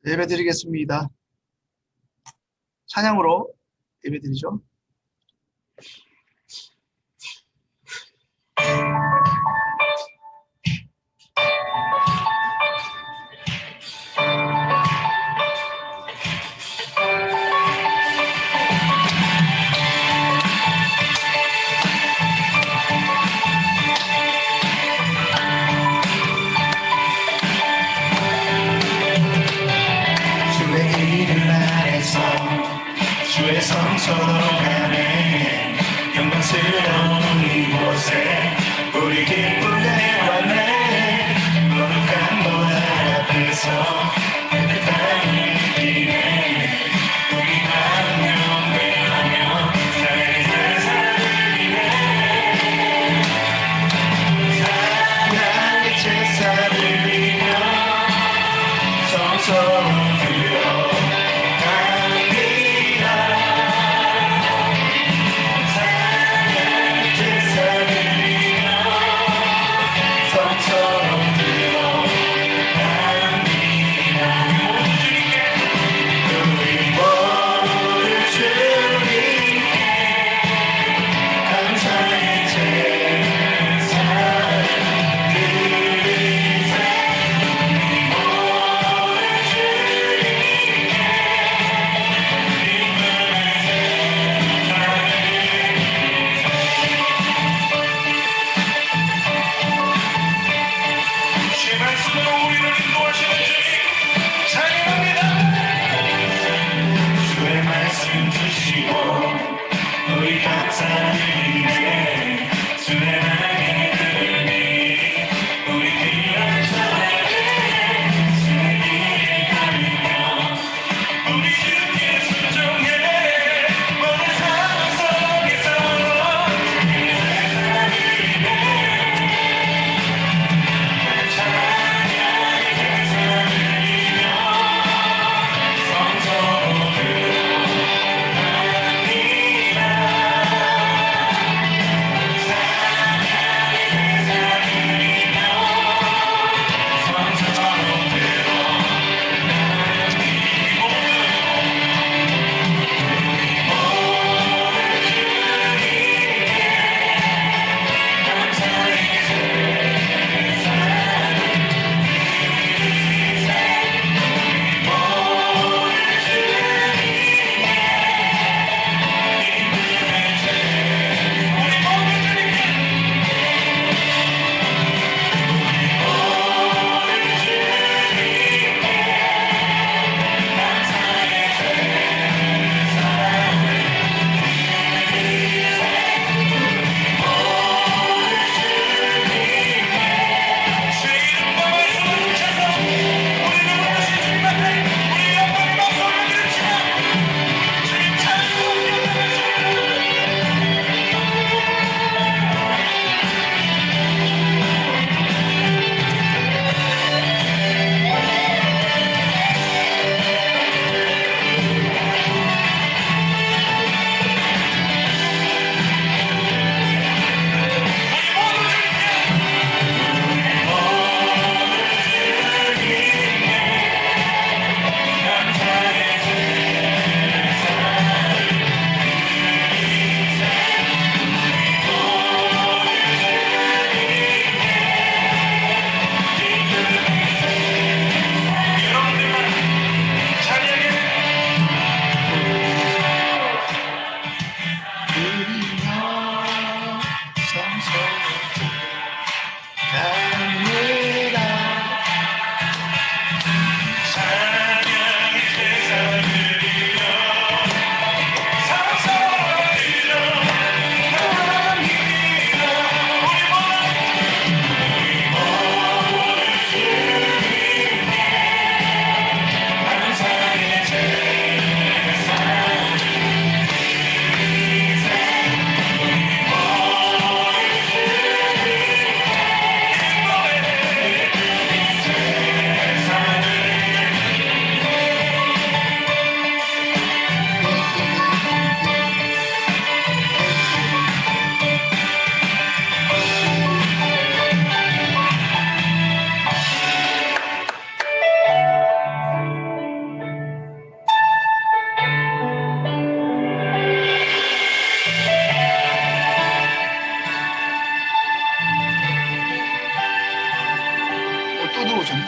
예배드리겠습니다. 찬양으로 예배드리죠. 주의 성소로 가네 영광스러운 이곳에 우리 기쁘게 왔네 거룩한 보좌 앞에서 깨끗함을 느끼네 우리 한 명되어며 나의 제사를 드리네 나의 제사를 드리며 성소로 또 들어오셨네.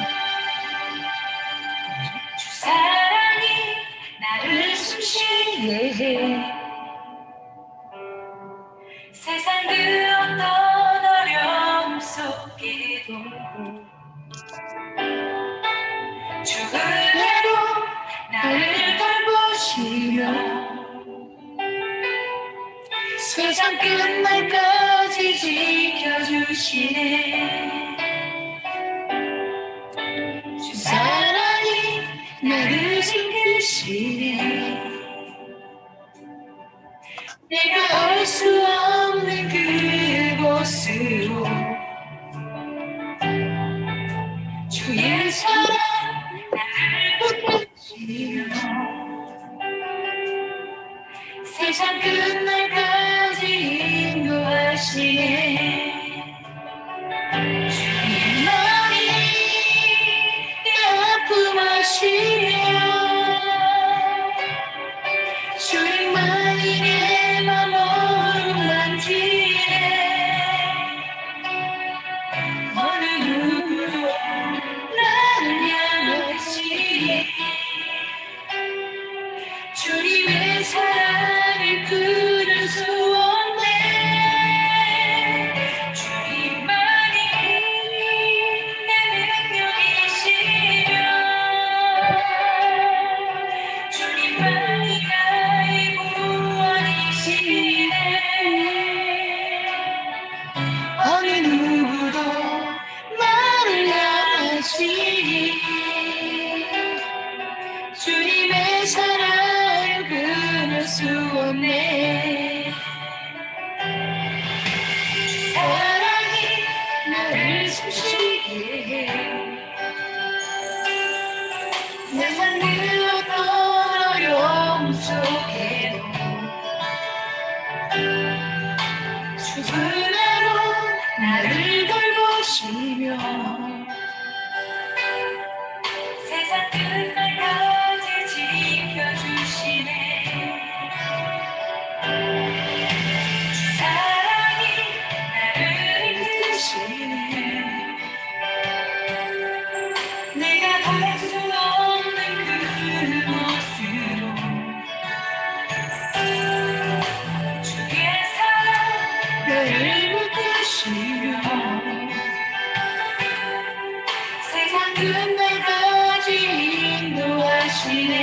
주 사랑이 나를 숨쉬게 해 세상 그 어떤 어려움 속에도 주 은혜로 나를 돌보시며 세상 끝날까지 지켜주시네 주 사랑이 나를 숨기시네 내가 알 수 없는 그곳으로 주의 사랑 나를 붙드시며 세상 끝날까지 인도하시네 주님만이 내 아픔 아시며 주님만이 내 맘을 만지네 어느 누구도 나를 향하시니 주님의 사랑을 끊을 수 없네 주님만이 내 능력이시며 주님만이 나의 구원이시네 어느 누구도 나를 향하시니 주님의 사랑을 끊을 수 없네 주 사랑이 나를 숨쉬게 해 세상 그 어떤 어려움 속에도 주 은혜로 나를 돌보시며 세상 끝날까지 지켜주시네 주 사랑이 나를 이끄시네 내가 갈 수 없는 그곳으로 주의 사랑 나를 붙드시며 세상 끝날까지 인도하시네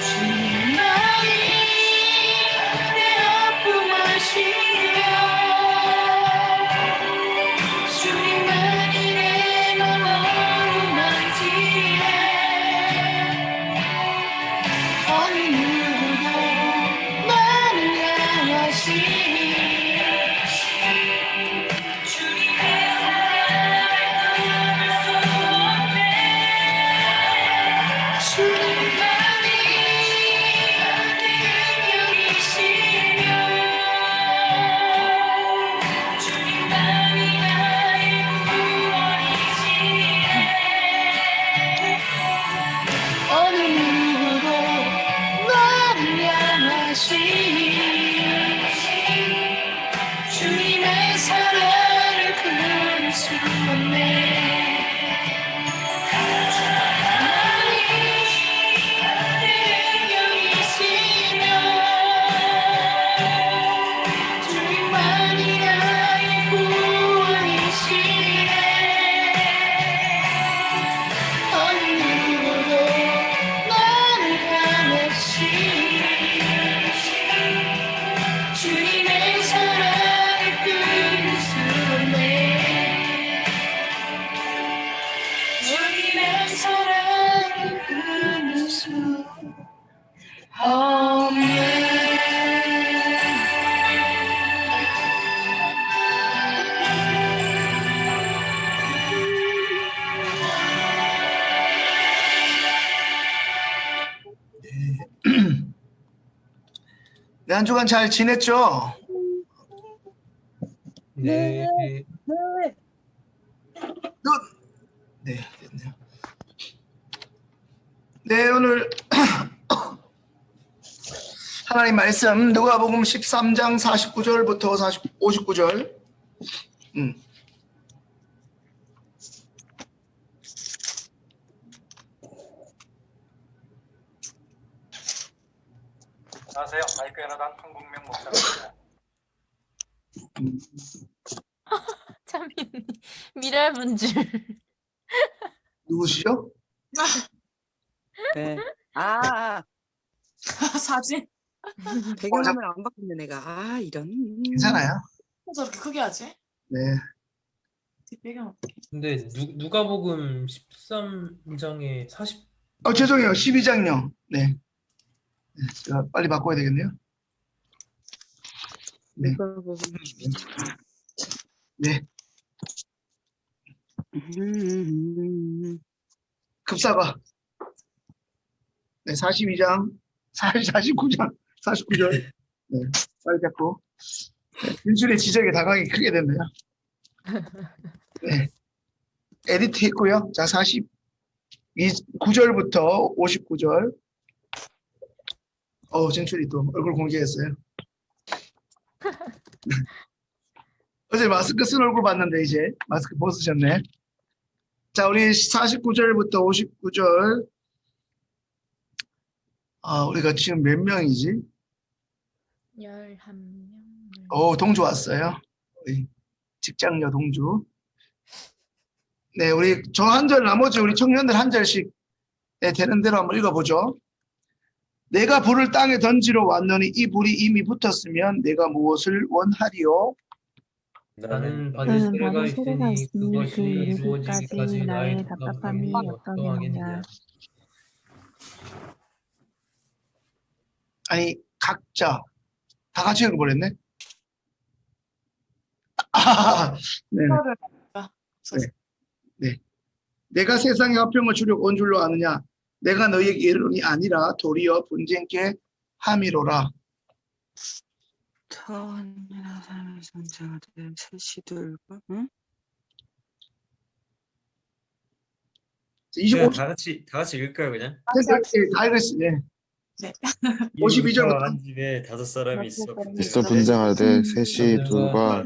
주님만이 내 아픔 아시며 주님만이 내 맘을 만지네 어느 누구도 나를 향하시니 주님의 사랑을 끊을 수 없네 주님만이 내 능력이시며 주님만이 나의 구원이시네 어느 누구도 나를 향하시니 주님의 사랑을 끊을 수 없네 주님만이 내 능력이시며 주님만이 나의 구원이시네 어느 누구도 나를 향하시니 주님의 사랑을 끊을 수 없네 주님의 사랑을 끊을 수 없네 네, 한 주간 잘 지냈죠? 네. 네, 됐네요. 네, 오늘 하나님 말씀 누가복음 13장 49절부터 59절 안녕하세요. 마이크 연하당 한국명 목사입니다. 참 미랄분 줄. 누구시죠? 네. 사진? 배경화면 안 바꿨네 내가. 이런. 괜찮아요. 저렇게 크게 하지? 네. 뒷배경 어떻게? 근데 누가복음 13장에 40 죄송해요. 12장요. 네. 네, 제가 빨리 바꿔야 되겠네요. 네. 네. 급사가. 네, 42장, 49장, 49절. 네, 빨리 잡고. 네, 윤술의 지적에 당황이 크게 됐네요. 네. 에디트 했고요. 자, 49절부터 59절. 진출이 또 얼굴 공개했어요. 어제 마스크 쓴 얼굴 봤는데 이제 마스크 벗으셨네. 자, 우리 49절부터 59절. 우리가 지금 몇 명이지? 11명. 동주 왔어요. 우리 직장녀 동주. 네, 우리 저 한 절 나머지 우리 청년들 한 절씩 되는 대로 한번 읽어보죠. 내가 불을 땅에 던지러 왔노니 이 불이 이미 붙었으면 내가 무엇을 원하리요? 나는 받을 세례가 있으니 그것이 이루어지기까지 나의 답답함이 어떠하겠느냐. 아니, 각자 다 같이 읽어버렸네. 네. 네. 내가 세상에 화평을 주려고 온 줄로 아느냐? 내가 너희에게 이르노니 아니라 도리어 분쟁케 함이로라. 천이나 사람의 존재가 될 셋이들과 응? 25, 다 같이 읽을까요 그냥? 다 읽었어요. 네. 네. 52절부터. 한 집에 5사람이 있어 분쟁하되 셋이 둘과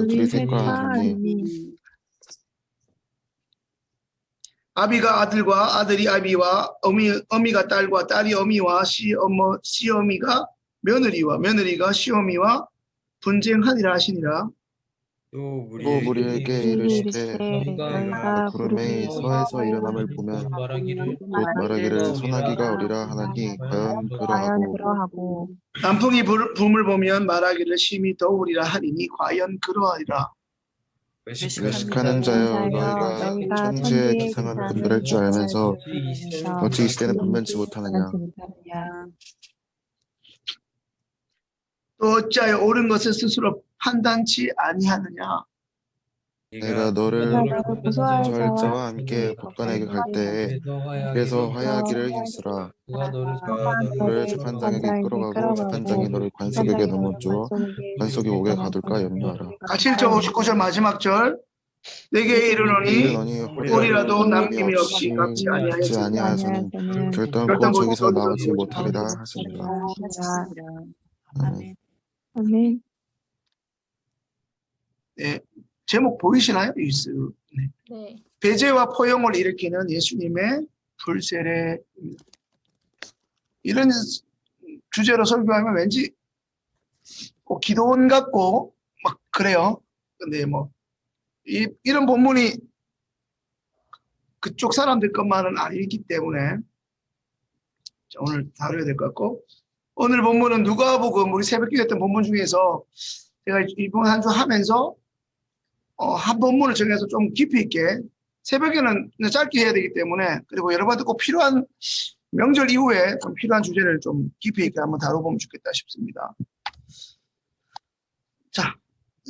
둘이 셋과 하니 아비가 아들과 아들이 아비와 어미가 딸과 딸이 어미와 시어미가 며느리와 며느리가 시어미와 분쟁하니라 하시니라. 또 또 우리에게 이르시되 너희가 구름의 서에서 일어남을 보면 말하기를 곧 말하기를 소나기가 오리라 하나니 과연 그러하고 남풍이 붐을 보면 말하기를 심히 더우리라 하리니 과연 그러하리라. 외식하는 자여 너희가 천지의 기상을 분별할 줄 알면서 어찌 이 시대는 분변치 못하느냐. 또 어찌하여 옳은 것을 스스로 판단치 아니하느냐. 내가 너를 저혈자와 함께 법관에게 갈 때에 그래서 화해하기를 힘쓰라. 그가 너를 재판장에게 끌어가고 재판장이 너를 관석에게 넘어주어 관석이 오게 가둘까 염려하라. 같이 1절 59절 마지막 절. 내게 이르노니 꼴이라도 남김이 없이 갚지 아니하여서는 결단코 저기서 나오지 못하리라 하시니라. 아멘. 네, 제목 보이시나요? 뉴스. 네. 네. 배제와 포용을 일으키는 예수님의 불세례입니다. 이런 주제로 설교하면 왠지 꼭 기도원 같고 막 그래요. 근데 뭐 이런 본문이 그쪽 사람들 것만은 아니기 때문에 오늘 다뤄야 될 것 같고, 오늘 본문은 누가복음 우리 새벽기도 했던 본문 중에서 제가 이번 한 주 하면서 한 본문을 정해서 좀 깊이 있게, 새벽에는 짧게 해야 되기 때문에, 그리고 여러분한테 꼭 필요한 명절 이후에 좀 필요한 주제를 좀 깊이 있게 한번 다뤄보면 좋겠다 싶습니다. 자,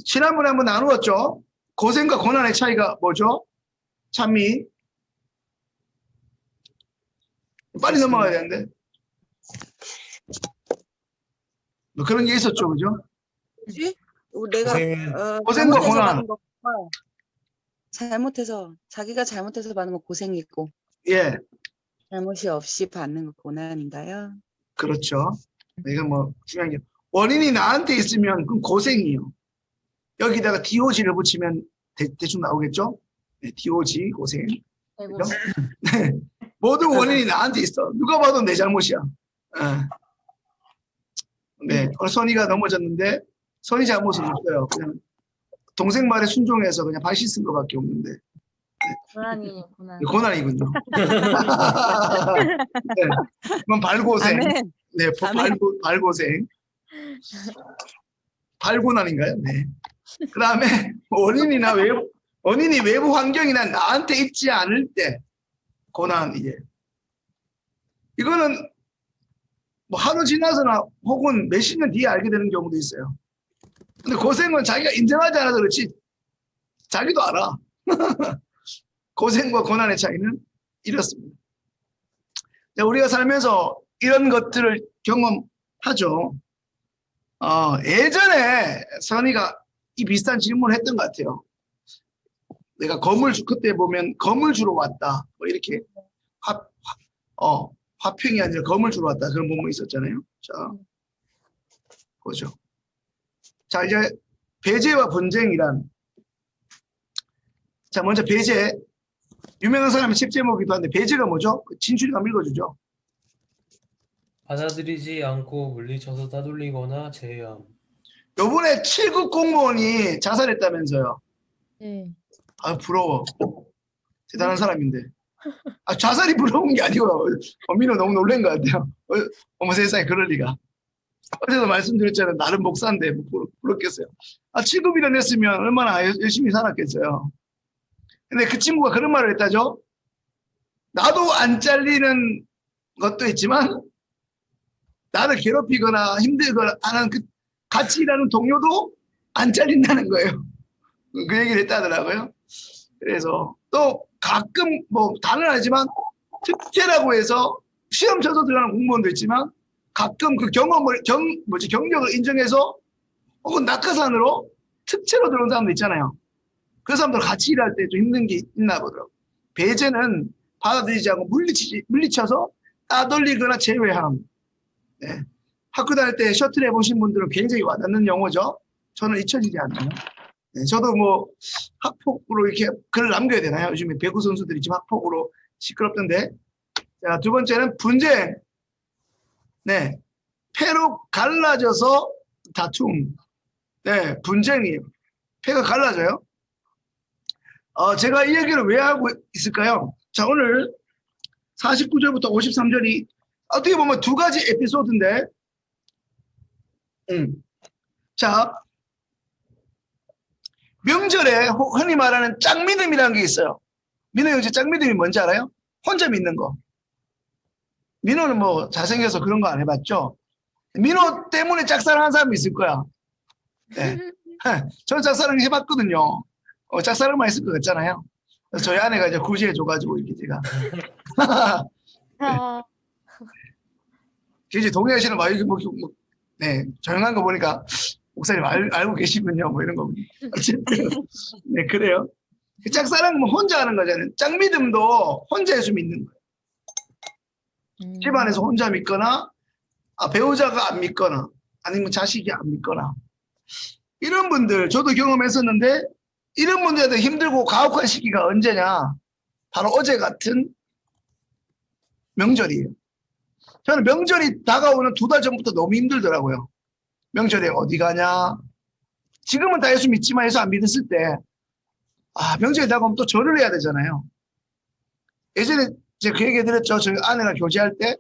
지난번에 한번 나누었죠. 고생과 고난의 차이가 뭐죠? 찬미. 빨리 넘어가야 되는데. 뭐 그런 게 있었죠, 그죠? 뭐지? 내가 고생과 잘못해서 고난. 받은 것과 자기가 잘못해서 받는 거 고생이고 예, 잘못이 없이 받는 거 고난인가요? 그렇죠. 이거 뭐 중요한 게, 원인이 나한테 있으면 그건 고생이에요. 여기다가 DOG를 붙이면 대충 나오겠죠? 네, DOG, 고생. 아이고. 그죠? 네. 모든 원인이 나한테 있어. 누가 봐도 내 잘못이야. 네, 오늘 선이가 넘어졌는데 선이 잘못은 없어요. 그냥 동생 말에 순종해서 그냥 발 씻은 것밖에 없는데 고난이에요, 고난. 고난이군요. 네, 그건 발고생. 아멘. 네, 발고생. 발고난인가요? 네. 그 다음에 원인이 외부 환경이나 나한테 있지 않을 때 고난 이제 이거는 뭐 하루 지나서나 혹은 몇십 년 뒤에 알게 되는 경우도 있어요. 근데 고생은 자기가 인정하지 않아서 그렇지 자기도 알아. 고생과 고난의 차이는 이렇습니다. 자, 우리가 살면서 이런 것들을 경험하죠. 예전에 선이가 이 비슷한 질문을 했던 것 같아요. 내가 그때 보면 검을 주러 왔다. 뭐 이렇게 화평이 아니라 검을 주러 왔다. 그런 부분이 있었잖아요. 자, 보죠. 자, 이제 배제와 분쟁이란. 자, 먼저 배제. 유명한 사람이 책 제목이기도 한데 배제가 뭐죠? 진출이가 읽어주죠. 받아들이지 않고 물리쳐서 따돌리거나 제외함. 요번에 7급 공무원이 자살했다면서요. 네. 아, 부러워. 대단한 사람인데. 아, 자살이 부러운 게 아니고, 민호 너무 놀란 것 같아요. 어머 세상에, 그럴 리가. 어제도 말씀드렸잖아요. 나름 목사인데, 뭐 부럽겠어요. 아, 7급이나 냈으면 얼마나 열심히 살았겠어요. 근데 그 친구가 그런 말을 했다죠. 나도 안 잘리는 것도 있지만, 나를 괴롭히거나 힘들거나 하는 그 같이 일하는 동료도 안 잘린다는 거예요. 그 얘기를 했다더라고요. 그래서 또 가끔 뭐 당연하지만 특혜라고 해서 시험 쳐서 들어가는 공무원도 있지만 가끔 그 경력을 인정해서 혹은 낙하산으로 특채로 들어온 사람도 있잖아요. 그 사람들 같이 일할 때 좀 힘든 게 있나 보더라고요. 배제는 받아들이지 않고 물리쳐서 따돌리거나 제외함. 네. 학교 다닐 때 셔틀 해보신 분들은 굉장히 와닿는 용어죠. 저는 잊혀지지 않아요. 네, 저도 뭐 학폭으로 이렇게 글을 남겨야 되나요? 요즘에 배구 선수들이 지금 학폭으로 시끄럽던데. 자, 두 번째는 분쟁. 네, 패로 갈라져서 다툼. 네, 분쟁이에요. 패가 갈라져요. 제가 이 얘기를 왜 하고 있을까요? 자, 오늘 49절부터 53절이 어떻게 보면 두 가지 에피소드인데, 자, 명절에 흔히 말하는 짝믿음이라는 게 있어요. 민호 형제 짝믿음이 뭔지 알아요? 혼자 믿는 거. 민호는 뭐 잘생겨서 그런 거 안 해봤죠? 민호 때문에 짝사랑한 사람이 있을 거야. 네. 저는 짝사랑 해봤거든요. 짝사랑만 했을 것 같잖아요. 그래서 저희 아내가 이제 구제해줘가지고 이렇게 제가. 이제 동의하시는 막 이렇게 네, 조용한 거 보니까 목사님 알고 계시군요. 뭐 이런 거. 어쨌든 네, 그래요. 짝사랑은 혼자 하는 거잖아요. 짝믿음도 혼자 해서 믿는 거예요. 집안에서 혼자 믿거나 배우자가 안 믿거나 아니면 자식이 안 믿거나 이런 분들 저도 경험했었는데 이런 분들한테 힘들고 가혹한 시기가 언제냐? 바로 어제 같은 명절이에요. 저는 명절이 다가오는 2달 전부터 너무 힘들더라고요. 명절에 어디 가냐? 지금은 다 예수 믿지만 예수 안 믿었을 때 명절이 다가오면 또 절을 해야 되잖아요. 예전에 제가 그 얘기 드렸죠. 저희 아내랑 교제할 때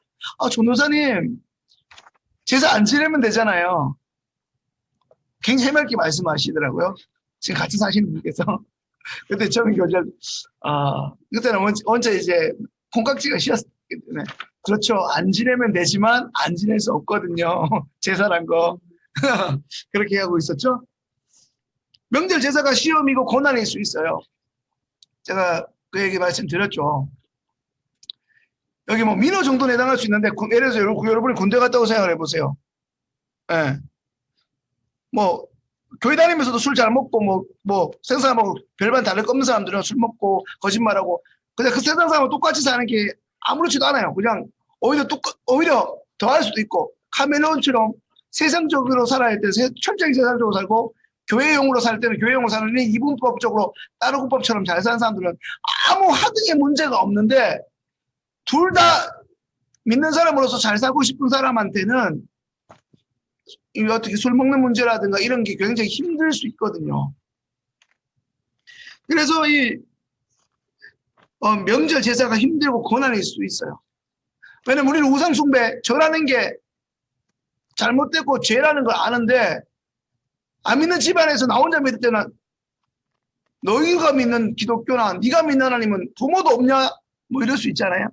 전도사님 제사 안 지내면 되잖아요. 굉장히 해맑게 말씀하시더라고요. 지금 같이 사시는 분께서. 그때 처음 교제할 그때는 원체 이제 콩깍지가 씌었기 때문에 그렇죠. 안 지내면 되지만 안 지낼 수 없거든요. 제사란 거. 그렇게 하고 있었죠. 명절 제사가 시험이고 고난일 수 있어요. 제가 그 얘기 말씀드렸죠. 여기 뭐 민호 정도는 해당할 수 있는데 예를 들어서 여러분이 군대 갔다고 생각을 해보세요. 예. 뭐 교회 다니면서도 술 잘 먹고 뭐 세상 사람하고 별반 다를 거 없는 사람들은 술 먹고 거짓말하고 그냥 그 세상 사람하고 똑같이 사는 게 아무렇지도 않아요. 그냥 오히려 더 할 수도 있고 카멜레온처럼 세상적으로 살아야 할 때는 철저히 세상적으로 살고 교회용으로 살 때는 교회용으로 사는 이분법적으로 따르고법처럼 잘 사는 사람들은 아무 하등의 문제가 없는데 둘 다 믿는 사람으로서 잘 살고 싶은 사람한테는 이 어떻게 술 먹는 문제라든가 이런 게 굉장히 힘들 수 있거든요. 그래서 이 명절 제사가 힘들고 고난일 수 있어요. 왜냐면 우리는 우상숭배, 절하는 게 잘못됐고 죄라는 걸 아는데 안 믿는 집안에서 나 혼자 믿을 때는 너희가 믿는 기독교나 네가 믿는 하나님은 부모도 없냐? 뭐 이럴 수 있잖아요.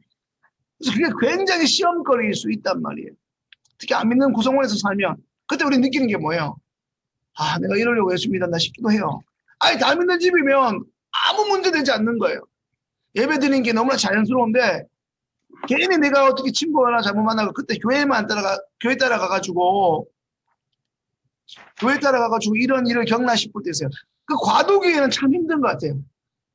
그래서 그게 굉장히 시험거리일 수 있단 말이에요. 특히 안 믿는 구성원에서 살면 그때 우리 느끼는 게 뭐예요? 아, 내가 이러려고 예수 믿었나 싶기도 해요. 아니, 다 믿는 집이면 아무 문제 되지 않는 거예요. 예배 드리는 게 너무나 자연스러운데 괜히 내가 어떻게 친구 하나 잘못 만나고 그때 교회 따라가가지고 이런 일을 겪나 싶을 때 있어요. 그 과도기에는 참 힘든 것 같아요.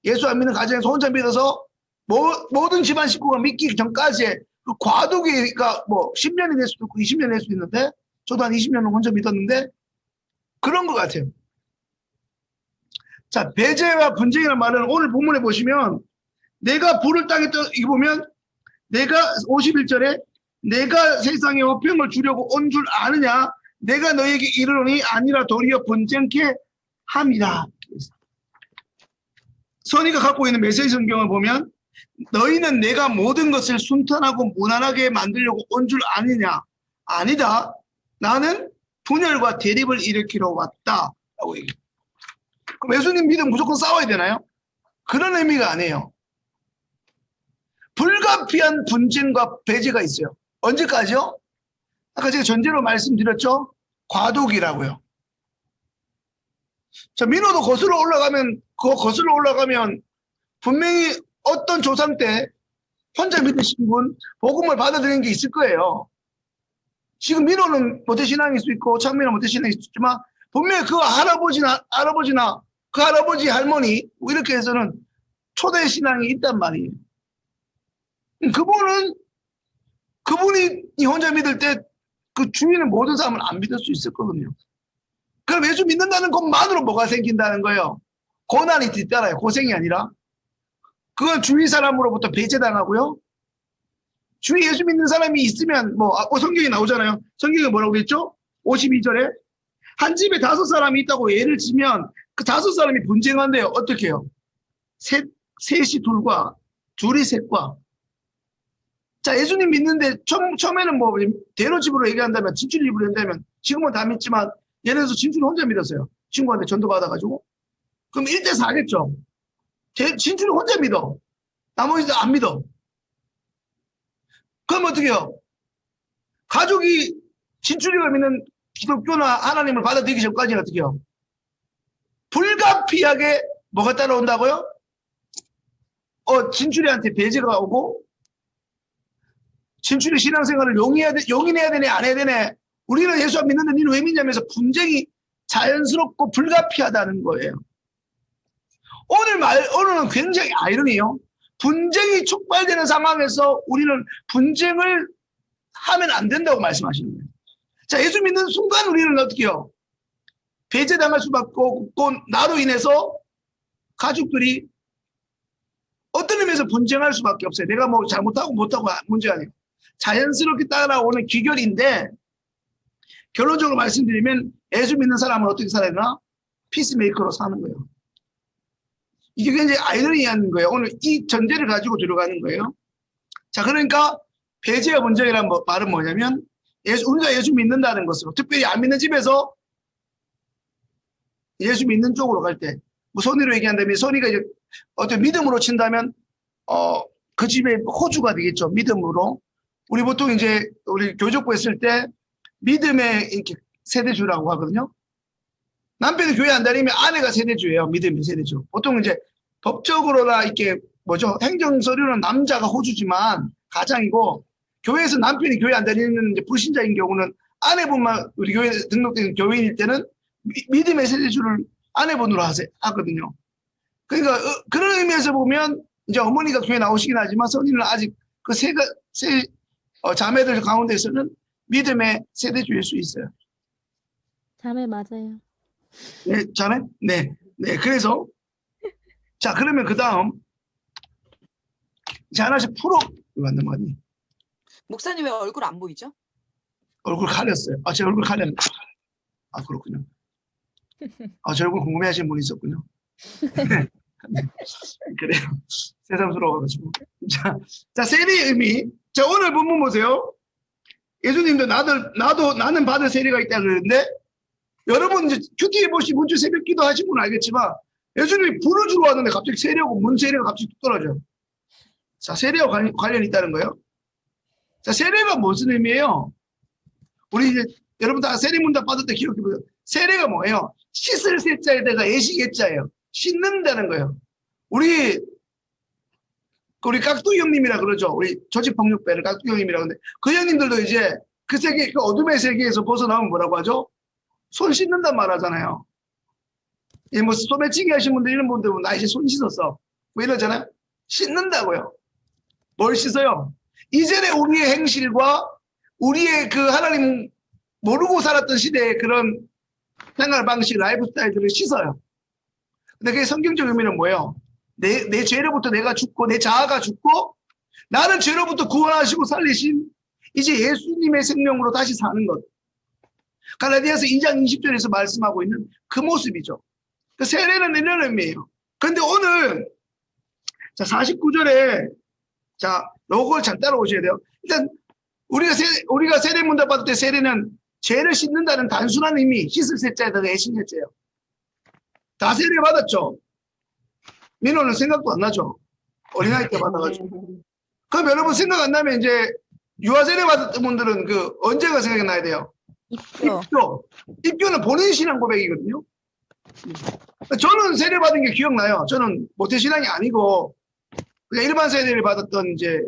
예수 안 믿는 가정에서 혼자 믿어서 모든 집안 식구가 믿기 전까지 그 과도기가 뭐 10년이 될 수도 있고 20년이 될 수도 있는데 저도 한 20년을 혼자 믿었는데 그런 것 같아요. 자, 배제와 분쟁이라는 말은 오늘 본문에 보시면 내가 불을 땅에 떠, 이거 보면 내가 51절에 내가 세상에 화평을 주려고 온 줄 아느냐 내가 너에게 이르노니 아니라 도리어 분쟁케 함이라. 선이가 갖고 있는 메시지 성경을 보면 너희는 내가 모든 것을 순탄하고 무난하게 만들려고 온 줄 아느냐. 아니다. 나는 분열과 대립을 일으키러 왔다 라고 얘기해요. 그럼 예수님 믿으면 무조건 싸워야 되나요? 그런 의미가 아니에요. 불가피한 분쟁과 배제가 있어요. 언제까지요? 아까 제가 전제로 말씀드렸죠? 과도기라고요. 자, 민호도 거슬러 올라가면 분명히 어떤 조상 때 혼자 믿으신 분 복음을 받아들이는 게 있을 거예요. 지금 민호는 모태신앙일 수 있고 창민은 모태신앙일 수 있지만 분명히 그 할아버지나 그 할아버지 할머니 뭐 이렇게 해서는 초대 신앙이 있단 말이에요. 그분이 혼자 믿을 때 그 주위는 모든 사람을 안 믿을 수 있을 거거든요. 그럼 예수 믿는다는 것만으로 뭐가 생긴다는 거예요? 고난이 뒤따라요. 고생이 아니라. 그건 주위 사람으로부터 배제당하고요. 주위 예수 믿는 사람이 있으면 성경이 나오잖아요. 성경에 뭐라고 그랬죠? 52절에 한 집에 5사람이 있다고 예를 들면 그 5사람이 분쟁한대요. 어떻게 해요? 셋이 둘과 둘이 셋과. 자, 예수님 믿는데 처음에는 뭐 대로집으로 얘기한다면 진출입으로 한다면 지금은 다 믿지만 예를 들어서 진출 혼자 믿었어요. 친구한테 전도 받아가지고. 그럼 1대4겠죠. 진출이 혼자 믿어. 나머지도 안 믿어. 그럼 어떻게 해요? 가족이 진출이가 믿는 기독교나 하나님을 받아들이기 전까지는 어떻게 해요? 불가피하게 뭐가 따라온다고요? 진출이한테 배제가 오고 진출이 신앙생활을 용인해야 되네 안 해야 되네. 우리는 예수 안 믿는데 니는 왜 믿냐면서 분쟁이 자연스럽고 불가피하다는 거예요. 오늘은 굉장히 아이러니해요. 분쟁이 촉발되는 상황에서 우리는 분쟁을 하면 안 된다고 말씀하시는 거예요. 자, 예수 믿는 순간 우리는 어떻게 해요? 배제당할 수밖에 없고 나로 인해서 가족들이 어떤 의미에서 분쟁할 수밖에 없어요. 내가 뭐 잘못하고 못하고 문제가 아니에요. 자연스럽게 따라오는 귀결인데 결론적으로 말씀드리면 예수 믿는 사람은 어떻게 살아야 되나? 피스메이커로 사는 거예요. 이게 굉장히 아이러니한 거예요. 오늘 이 전제를 가지고 들어가는 거예요. 자, 그러니까 배제와 분쟁이라는 말은 뭐냐면 우리가 예수 믿는다는 것으로 특별히 안 믿는 집에서 예수 믿는 쪽으로 갈 때 뭐 선의로 얘기한다면 선의가 이제 어떤 믿음으로 친다면 그 집의 호주가 되겠죠. 믿음으로. 우리 보통 이제 우리 교족부 했을 때 믿음의 이렇게 세대주라고 하거든요. 남편이 교회 안 다니면 아내가 세대주예요. 믿음의 세대주. 보통 이제 법적으로나 이렇게 행정서류는 남자가 호주지만 가장이고 교회에서 남편이 교회 안 다니는 이제 불신자인 경우는 아내분만 우리 교회에 등록된 교회인일 때는 믿음의 세대주를 아내분으로 하거든요. 그러니까 그런 의미에서 보면 이제 어머니가 교회 나오시긴 하지만 선이는 아직 그 자매들 가운데서는 믿음의 세대주일 수 있어요. 자매 맞아요. 네, 자매? 네. 그래서 자, 그러면 그 다음 이제 하나씩 맞는 거 아니? 목사님 왜 얼굴 안 보이죠? 얼굴 가렸어요. 제 얼굴 가렸네. 아, 그렇군요. 아, 저 얼굴 궁금해하시는 분이 있었군요. 네. 그래요. 새삼스러워가지고. 자, 세례의 의미. 자, 오늘 본문 보세요. 예수님도 나는 받을 세례가 있다 그러는데, 여러분 이제 큐티에 보시 문주 새벽 기도 하신 분은 알겠지만, 예수님이 불을 주러 왔는데 갑자기 세례하고 문 세례가 갑자기 뚝 떨어져요. 자, 세례와 관련이 있다는 거예요. 자, 세례가 무슨 의미예요? 우리 이제 여러분 다 세례 문답 받을 때 기록해보세요. 세례가 뭐예요? 씻을 세자에다가 예식예자예요. 씻는다는 거예요. 우리 깍두기 형님이라 그러죠. 우리 조직폭력배를 깍두기 형님이라 그러는데 그 형님들도 이제 그 세계, 그 어둠의 세계에서 벗어나면 뭐라고 하죠? 손 씻는단 말 하잖아요. 예, 뭐 소매치기 하신 분들 이런 분들 나 이제 손 씻었어. 뭐 이러잖아요. 씻는다고요. 뭘 씻어요? 이전에 우리의 행실과 우리의 그 하나님 모르고 살았던 시대의 그런 생활 방식, 라이프 스타일들을 씻어요. 근데 그게 성경적 의미는 뭐예요? 내 죄로부터 내가 죽고 내 자아가 죽고 나는 죄로부터 구원하시고 살리신 이제 예수님의 생명으로 다시 사는 것. 갈라디아서 2장 20절에서 말씀하고 있는 그 모습이죠. 그 세례는 이런 의미예요. 그런데 오늘 자 49절에 자 요걸 잘 따라오셔야 돼요. 일단 우리가 세례 문답 받을 때 세례는 죄를 씻는다는 단순한 의미, 씻을 세자에다가 예식예자예요. 다 세례 받았죠. 민호는 생각도 안 나죠. 어린아이 때 받아가지고. 그럼 여러분 생각 안 나면 이제 유아 세례 받았던 분들은 그 언제가 생각이 나야 돼요? 입교. 입교는 본인 신앙 고백이거든요. 저는 세례 받은 게 기억나요. 저는 모태신앙이 아니고 그냥 일반 세례를 받았던 이제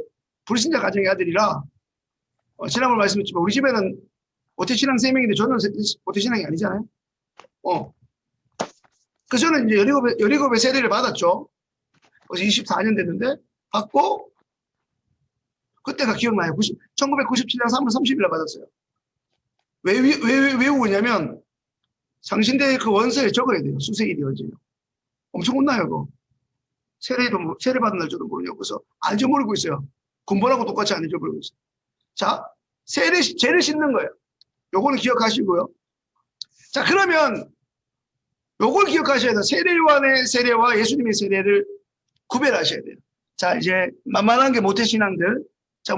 불신자 가정의 아들이라 지난번 말씀했지만 우리 집에는 모태신앙 3명인데 저는 모태신앙이 아니잖아요. 그래서 저는 이제 17의 세례를 받았죠. 그래서 24년 됐는데 받고 그때가 기억나요. 1997년 3월 30일에 받았어요. 왜 외우냐면 상신대 그 원서에 적어야 돼요. 수세일이 언제요. 엄청 혼나요. 그거. 세례 받은 날 저도 모르냐고. 그래서 안 잊어버리고 있어요. 군번하고 똑같이 안 잊어버리고 있어요. 자, 죄를 씻는 거예요. 요거는 기억하시고요. 자, 그러면 요걸 기억하셔야 돼요. 세례요한의 세례와 예수님의 세례를 구별하셔야 돼요. 자, 이제 만만한 게 모태신앙들. 자,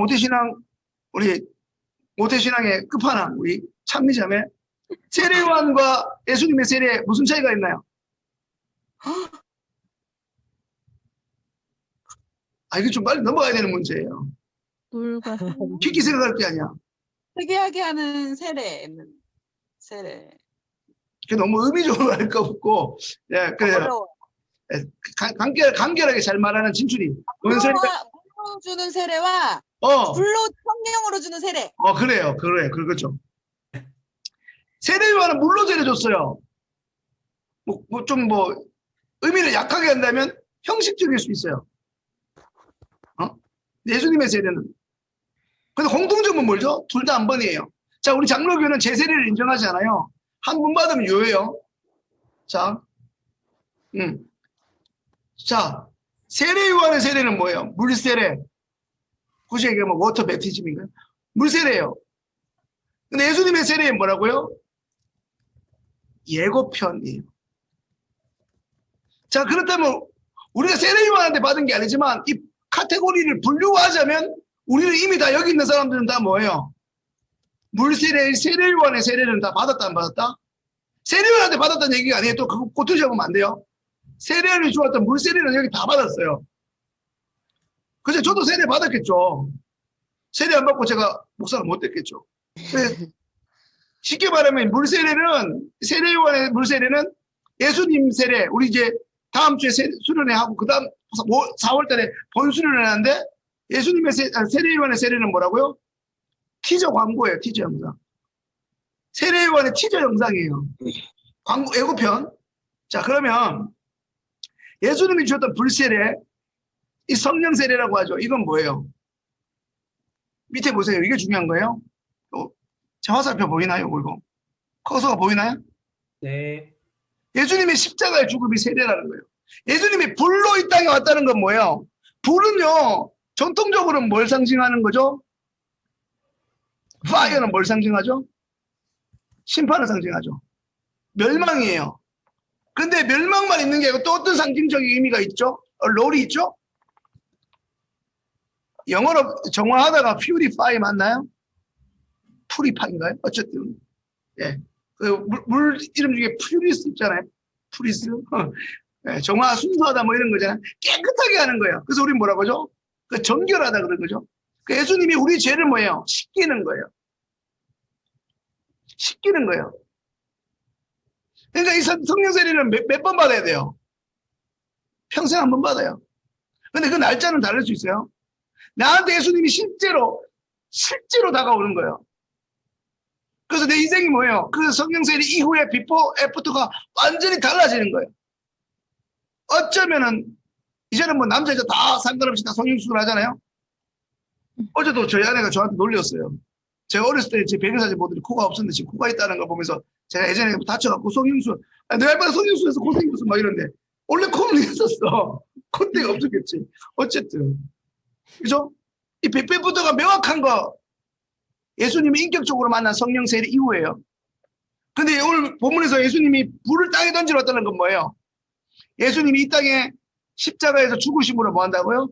우리 모태신앙의 끝판왕, 우리 찬미자매. 세례요한과 예수님의 세례에 무슨 차이가 있나요? 아, 이거 좀 빨리 넘어가야 되는 문제예요. 물과 깊게 생각할 게 아니야. 특이하게 하는 세례는 세례. 그게 너무 의미적으로 할 거 없고, 예, 그래요. 어려워. 간결하게 잘 말하는 진출이. 물로 주는 세례와 불로 성령으로 주는 세례. 그래요. 그렇죠. 세례요한은 물로 세례 줬어요. 의미를 약하게 한다면 형식적일 수 있어요. 예수님의 세례는. 근데 공통점은 뭐죠? 둘 다 한 번이에요. 자, 우리 장로교는 제세례를 인정하지 않아요. 한 번 받으면 유예요. 자, 자, 세례요한의 세례는 뭐예요? 물세례. 굳이 얘기하면 워터 배티즘인가요? 물세례예요. 근데 예수님의 세례는 뭐라고요? 예고편이에요. 자, 그렇다면 우리가 세례요한한테 받은 게 아니지만 이 카테고리를 분류하자면 우리는 이미 다 여기 있는 사람들은 다 뭐예요? 물세례, 세례요한의 세례는 다 받았다 안 받았다? 세례요한한테 받았다는 얘기가 아니에요. 또 그거 꼬투리 잡으면 안 돼요. 세례를 주었던 물세례는 여기 다 받았어요. 그래서 저도 세례 받았겠죠. 세례 안 받고 제가 목사를 못 됐겠죠. 쉽게 말하면 세례요한의 물세례는 예수님 세례, 우리 이제 다음 주에 수련회 하고 그 다음 4월 달에 본수련회 하는데 예수님의 세례요한의 세례는 뭐라고요? 티저 광고예요. 티저 영상. 세례요한의 티저 영상이에요. 광고 예고편. 자, 그러면 예수님이 주셨던 불세례, 이 성령 세례라고 하죠. 이건 뭐예요? 밑에 보세요. 이게 중요한 거예요. 제 화살표 보이나요? 이거 커서가 보이나요? 네. 예수님의 십자가의 죽음이 세례라는 거예요. 예수님이 불로 이 땅에 왔다는 건 뭐예요? 불은요, 전통적으로는 뭘 상징하는 거죠? 파이어는 뭘 상징하죠? 심판을 상징하죠. 멸망이에요. 근데 멸망만 있는 게 아니고 또 어떤 상징적인 의미가 있죠? 롤이 있죠? 영어로 정화하다가 purify 맞나요? purify인가요? 어쨌든 예, 그 물 이름 중에 퓨리스 있잖아요. 퓨리스 예, 정화 순수하다 뭐 이런 거잖아요. 깨끗하게 하는 거예요. 그래서 우리 뭐라고 하죠? 그 정결하다 그런 거죠. 그 예수님이 우리 죄를 뭐예요? 씻기는 거예요. 씻기는 거예요. 그러니까 이 성령 세례는 몇 번 받아야 돼요? 평생 한 번 받아요. 근데 그 날짜는 다를 수 있어요. 나한테 예수님이 실제로 다가오는 거예요. 그래서 내 인생이 뭐예요? 그 성령 세례 이후에 비포 애프터가 완전히 달라지는 거예요. 어쩌면은 이제는 뭐 남자 여자 다 상관없이 다 성령수술 하잖아요. 어제도 저희 아내가 저한테 놀렸어요. 제가 어렸을 때 제 배경사진 보더니 코가 없었는데 지금 코가 있다는 걸 보면서 제가 예전에 다쳐갖고 성형수술, 내 할머니 성형수술해서 고생했어 막 이런데 원래 코는 있었어. 콧대가 없었겠지. 어쨌든 그죠? 이 베페부터가 명확한 거 예수님이 인격적으로 만난 성령 세례 이후예요. 근데 오늘 본문에서 예수님이 불을 땅에 던지러 왔다는 건 뭐예요? 예수님이 이 땅에 십자가에서 죽으심으로 뭐 한다고요?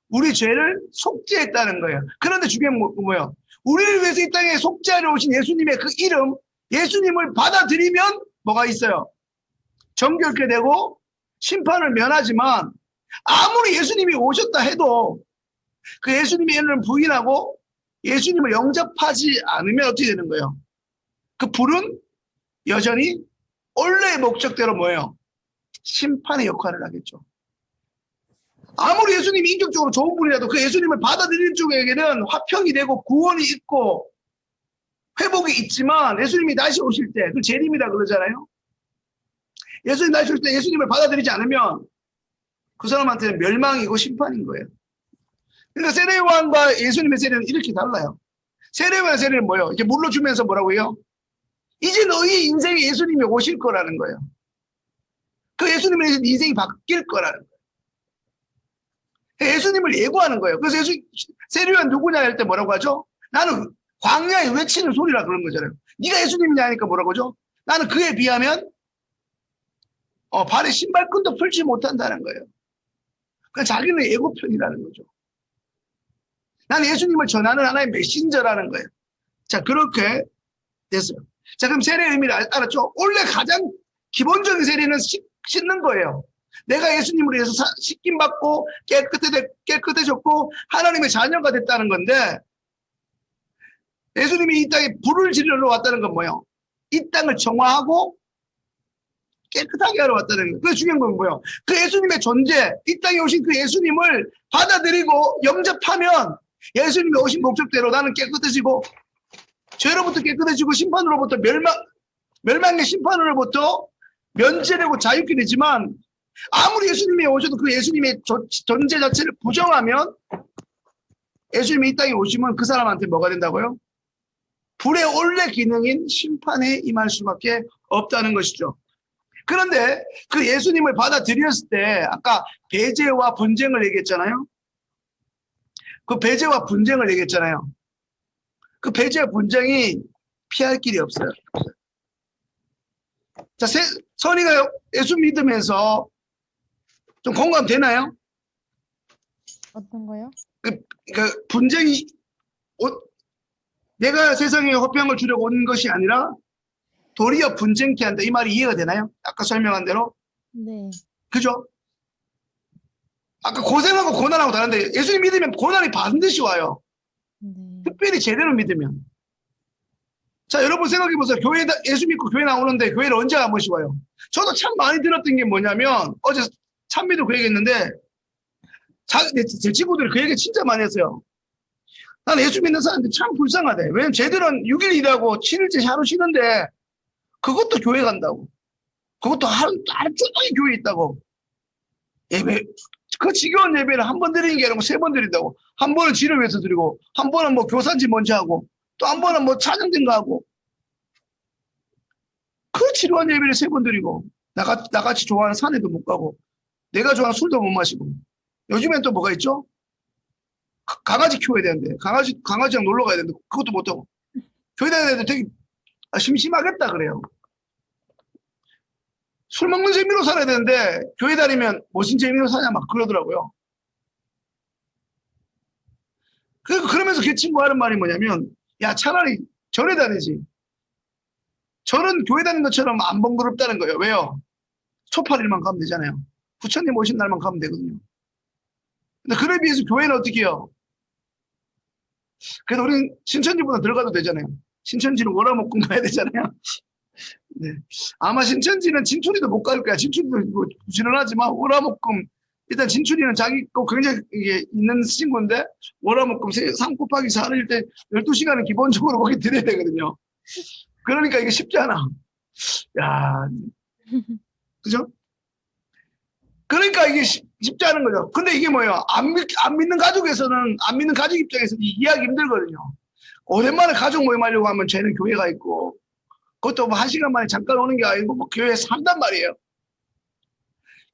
우리 죄를 속죄했다는 거예요. 그런데 중요한 건 뭐예요? 우리를 위해서 이 땅에 속죄하러 오신 예수님의 그 이름, 예수님을 받아들이면 뭐가 있어요? 정결케 되고 심판을 면하지만 아무리 예수님이 오셨다 해도 그 예수님의 이름을 부인하고 예수님을 영접하지 않으면 어떻게 되는 거예요? 그 불은 여전히 원래의 목적대로 뭐예요? 심판의 역할을 하겠죠. 아무리 예수님이 인격적으로 좋은 분이라도 그 예수님을 받아들이는 쪽에게는 화평이 되고 구원이 있고 회복이 있지만 예수님이 다시 오실 때, 그 재림이라 그러잖아요. 예수님 다시 오실 때 예수님을 받아들이지 않으면 그 사람한테는 멸망이고 심판인 거예요. 그러니까 세례요한과 예수님의 세례는 이렇게 달라요. 세례요한의 세례는 뭐예요? 이렇게 물로 주면서 뭐라고 해요? 이제 너희 인생에 예수님이 오실 거라는 거예요. 그 예수님의 인생이 바뀔 거라는 거예요. 예수님을 예고하는 거예요. 그래서 세례요한 누구냐 할 때 뭐라고 하죠? 나는 광야에 외치는 소리라 그런 거잖아요. 네가 예수님이냐 하니까 뭐라고 하죠? 나는 그에 비하면 발에 신발끈도 펼치 못한다는 거예요. 그러니까 자기는 예고편이라는 거죠. 나는 예수님을 전하는 하나의 메신저라는 거예요. 자, 그렇게 됐어요. 자, 그럼 세례의 의미를 알았죠? 원래 가장 기본적인 세례는 씻는 거예요. 내가 예수님으로 해서 씻김 받고 깨끗해졌고 하나님의 자녀가 됐다는 건데, 예수님이 이 땅에 불을 지르러 왔다는 건 뭐예요? 이 땅을 정화하고 깨끗하게 하러 왔다는 거예요. 그래서 중요한 건 뭐예요? 그 예수님의 존재, 이 땅에 오신 그 예수님을 받아들이고 영접하면 예수님이 오신 목적대로 나는 깨끗해지고 죄로부터 깨끗해지고 심판으로부터 멸망의 심판으로부터 면제되고 자유케 되지만, 아무리 예수님이 오셔도 그 예수님의 존재 자체를 부정하면 예수님이 이 땅에 오시면 그 사람한테 뭐가 된다고요? 불의 원래 기능인 심판에 임할 수밖에 없다는 것이죠. 그런데 그 예수님을 받아들였을 때 아까 배제와 분쟁을 얘기했잖아요. 그 배제와 분쟁을 얘기했잖아요. 그 배제와 분쟁이 피할 길이 없어요. 자, 선이가 예수 믿으면서 좀 공감되나요? 어떤 거요? 그 분쟁이 내가 세상에 화평을 주려고 온 것이 아니라 도리어 분쟁케 한다. 이 말이 이해가 되나요? 아까 설명한 대로? 네. 그죠? 아까 고생하고 고난하고 다른데 예수님 믿으면 고난이 반드시 와요. 네. 특별히 제대로 믿으면. 자, 여러분 생각해 보세요. 예수 믿고 교회 나오는데 교회를 언제 한 번씩 와요? 저도 참 많이 들었던 게 뭐냐면, 어제 찬미도 그 얘기 했는데, 제 친구들이 그 얘기 진짜 많이 했어요. 난 예수 믿는 사람들 참 불쌍하대. 왜냐면 쟤들은 6일 일하고 7일째 하루 쉬는데, 그것도 교회 간다고. 그것도 하루 종일 교회에 있다고. 예배, 그 지겨운 예배를 한 번 드리는 게 아니고 3번 드린다고. 한 번은 지를 위해서 드리고, 한 번은 뭐 교산지 먼저 하고, 또 한 번은 뭐 찬양된 거 하고. 그 지루한 예배를 3번 드리고, 나같이 좋아하는 산에도 못 가고, 내가 좋아하는 술도 못 마시고. 요즘엔 또 뭐가 있죠? 강아지 키워야 되는데, 강아지랑 놀러 가야 되는데, 그것도 못하고. 교회 다니는 애들 되게 심심하겠다 그래요. 술 먹는 재미로 살아야 되는데 교회 다니면 무슨 재미로 사냐 막 그러더라고요. 그러면서 그 친구 하는 말이 뭐냐면 야 차라리 절에 다니지. 절은 교회 다니는 것처럼 안 번거롭다는 거예요. 왜요? 초팔일만 가면 되잖아요. 부처님 오신 날만 가면 되거든요. 근데 그에 비해서 교회는 어떻게 해요? 그래도 우리는 신천지보다 들어가도 되잖아요. 신천지는 월화목금 가야 되잖아요. 네. 아마 신천지는 진출이도 못 갈 거야. 진출이도 뭐 부지런하지만 월화목금 일단 진출이는 자기 거 굉장히 이게 있는 친구인데 월화목금 3 곱하기 4를 때 12시간은 기본적으로 거기 들여야 되거든요. 그러니까 이게 쉽지 않아. 야, 그죠? 그러니까 이게 쉽지 않은 거죠. 근데 이게 뭐예요? 안 믿는 가족에서는, 안 믿는 가족 입장에서는 이해하기 힘들거든요. 오랜만에 가족 모임하려고 하면 쟤는 교회가 있고, 그것도 뭐 1시간 만에 잠깐 오는 게 아니고, 뭐 교회에 산단 말이에요.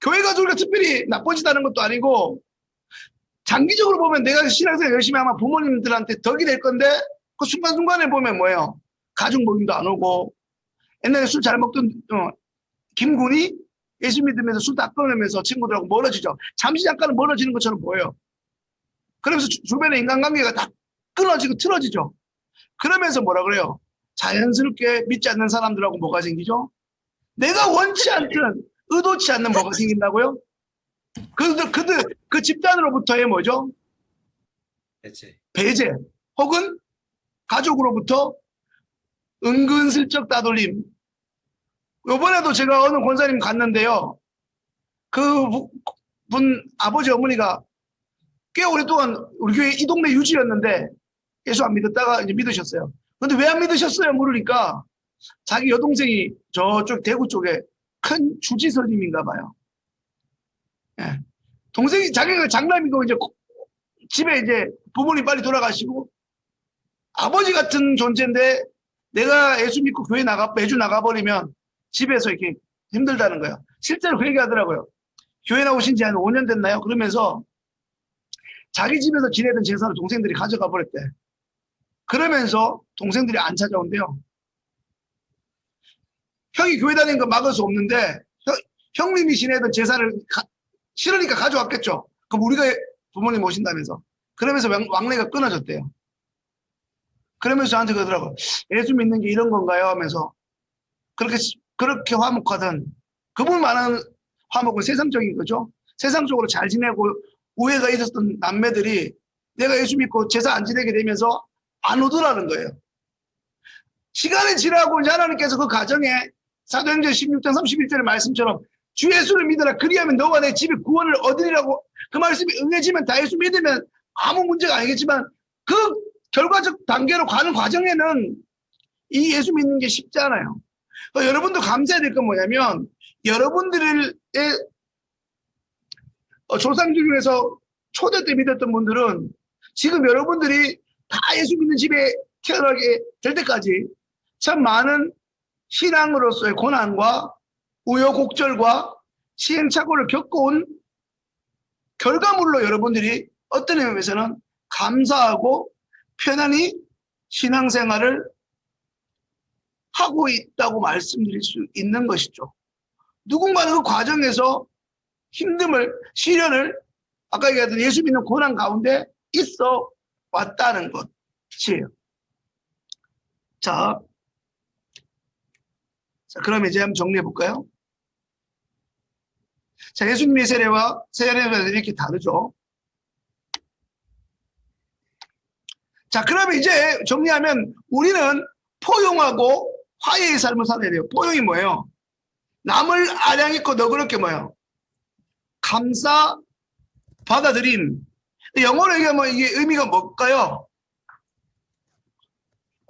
교회 가족이 특별히 나쁘지다는 것도 아니고, 장기적으로 보면 내가 신앙생활 열심히 하면 부모님들한테 덕이 될 건데, 그 순간순간에 보면 뭐예요? 가족 모임도 안 오고, 옛날에 술 잘 먹던, 김군이 예수 믿으면서 술 다 끊으면서 친구들하고 멀어지죠. 잠시 잠깐은 멀어지는 것처럼 보여요. 그러면서 주변의 인간관계가 다 끊어지고 틀어지죠. 그러면서 뭐라 그래요? 자연스럽게 믿지 않는 사람들하고 뭐가 생기죠? 내가 원치 않든 의도치 않는 뭐가 생긴다고요? 그 집단으로부터의 뭐죠? 배제. 혹은 가족으로부터 은근슬쩍 따돌림. 요번에도 제가 어느 권사님 갔는데요. 그분 아버지 어머니가 꽤 오랫동안 우리 교회 이 동네 유지였는데 예수 안 믿었다가 이제 믿으셨어요. 근데 왜 안 믿으셨어요? 물으니까 자기 여동생이 저쪽 대구 쪽에 큰 주지스님인가 봐요. 예. 동생이 자기가 장남이고 이제 집에 이제 부모님 빨리 돌아가시고 아버지 같은 존재인데 내가 예수 믿고 교회 매주 나가버리면 집에서 이렇게 힘들다는 거예요. 실제로 그 얘기 하더라고요. 교회 나오신 지 한 5년 됐나요? 그러면서 자기 집에서 지내던 재산을 동생들이 가져가 버렸대. 그러면서 동생들이 안 찾아온대요. 형이 교회 다니는 거 막을 수 없는데 형님이 지내던 재산을 싫으니까 가져왔겠죠. 그럼 우리가 부모님 오신다면서. 그러면서 왕래가 끊어졌대요. 그러면서 저한테 그러더라고요. 예수 믿는 게 이런 건가요? 하면서 그렇게 화목하던 그분 많은 화목은 세상적인 거죠. 세상적으로 잘 지내고 우애가 있었던 남매들이 내가 예수 믿고 제사 안 지내게 되면서 안 오더라는 거예요. 시간이 지나고 이제 하나님께서 그 가정에 사도행전 16장 31절의 말씀처럼 주 예수를 믿으라 그리하면 너와 내 집이 구원을 얻으리라고 그 말씀이 응해지면 다 예수 믿으면 아무 문제가 아니겠지만 그 결과적 단계로 가는 과정에는 이 예수 믿는 게 쉽지 않아요. 여러분도 감사해야 될 건 뭐냐면 여러분들의 조상 중에서 초대 때 믿었던 분들은 지금 여러분들이 다 예수 믿는 집에 태어나게 될 때까지 참 많은 신앙으로서의 고난과 우여곡절과 시행착오를 겪어온 결과물로 여러분들이 어떤 의미에서는 감사하고 편안히 신앙생활을 하고 있다고 말씀드릴 수 있는 것이죠. 누군가는 그 과정에서 힘듦을, 시련을 아까 얘기했던 예수 믿는 고난 가운데 있어 왔다는 것이에요. 자, 그럼 이제 한번 정리해 볼까요? 자, 예수님의 세례와 세례는 이렇게 다르죠. 자, 그러면 이제 정리하면 우리는 포용하고 화해의 삶을 살아야 돼요. 포용이 뭐예요? 남을 아량 있고 너그럽게 뭐예요? 감사, 받아들임. 영어로 얘기하면 이게 의미가 뭘까요?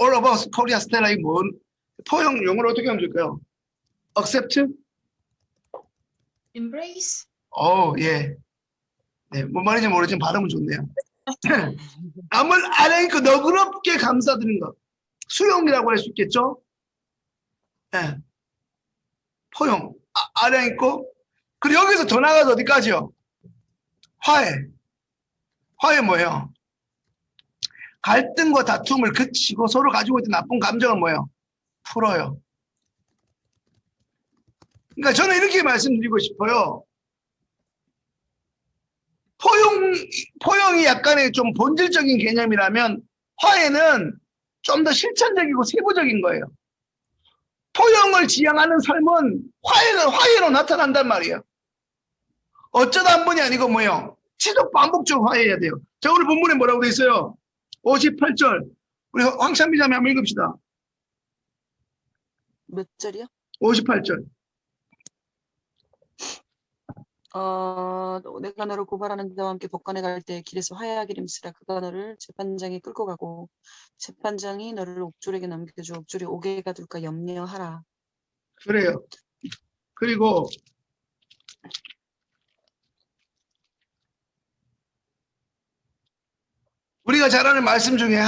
All about Korea style, 뭐 포용 영어로 어떻게 하면 될까요? Accept? Embrace? 예. 네, 뭔 말인지 모르지만 발음은 좋네요. 남을 아량 있고 너그럽게 감사드리는 것. 수용이라고 할 수 있겠죠? 네. 포용, 아량 있고, 그리고 여기서 더 나가서 어디까지요? 화해. 화해 뭐예요? 갈등과 다툼을 그치고 서로 가지고 있던 나쁜 감정은 뭐예요? 풀어요. 그러니까 저는 이렇게 말씀드리고 싶어요. 포용이 약간의 좀 본질적인 개념이라면 화해는 좀 더 실천적이고 세부적인 거예요. 포용을 지향하는 삶은 화해로 나타난단 말이에요. 어쩌다 한 번이 아니고 뭐예요? 지속 반복적으로 화해해야 돼요. 자, 오늘 본문에 뭐라고 돼 있어요? 58절. 우리 황찬미 자매 한번 읽읍시다. 몇 절이요? 58절. 내가 너를 고발하는 자와 함께 법관에 갈 때 길에서 화해하기를 임쓰라. 그가 너를 재판장에 끌고 가고 재판장이 너를 옥졸에게 넘겨줘. 옥졸이 옥에 가둘까 염려하라. 그래요. 그리고 우리가 잘 아는 말씀 중에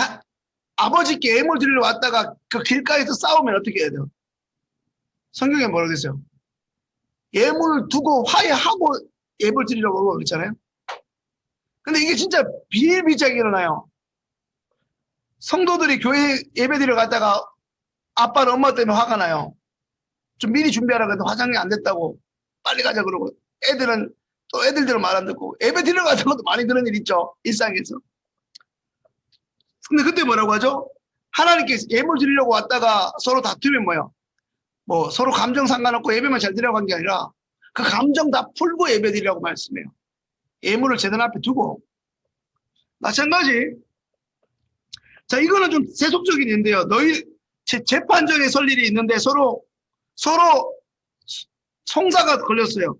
아버지께 예물 드리러 왔다가 그 길가에서 싸우면 어떻게 해야 돼요? 성경에 뭐라고 돼 있어요? 예물을 두고 화해하고 예물 드리려고 그러잖아요. 근데 이게 진짜 비일비재하게 일어나요. 성도들이 교회 예배 드리러 갔다가 아빠는 엄마 때문에 화가 나요. 좀 미리 준비하라고 해도 화장이 안 됐다고 빨리 가자 그러고 애들은 또 애들대로 말 안 듣고 예배 드리러 가는 것도 많이 그런 일 있죠. 일상에서. 근데 그때 뭐라고 하죠? 하나님께서 예물 드리려고 왔다가 서로 다투면 뭐예요? 뭐 서로 감정 상관없고 예배만 잘 드리려고 한 게 아니라 그 감정 다 풀고 예배 드리려고 말씀해요. 예물을 제단 앞에 두고. 마찬가지. 자, 이거는 좀 세속적인 일인데요. 너희 재판정에 설 일이 있는데 서로 송사가 걸렸어요.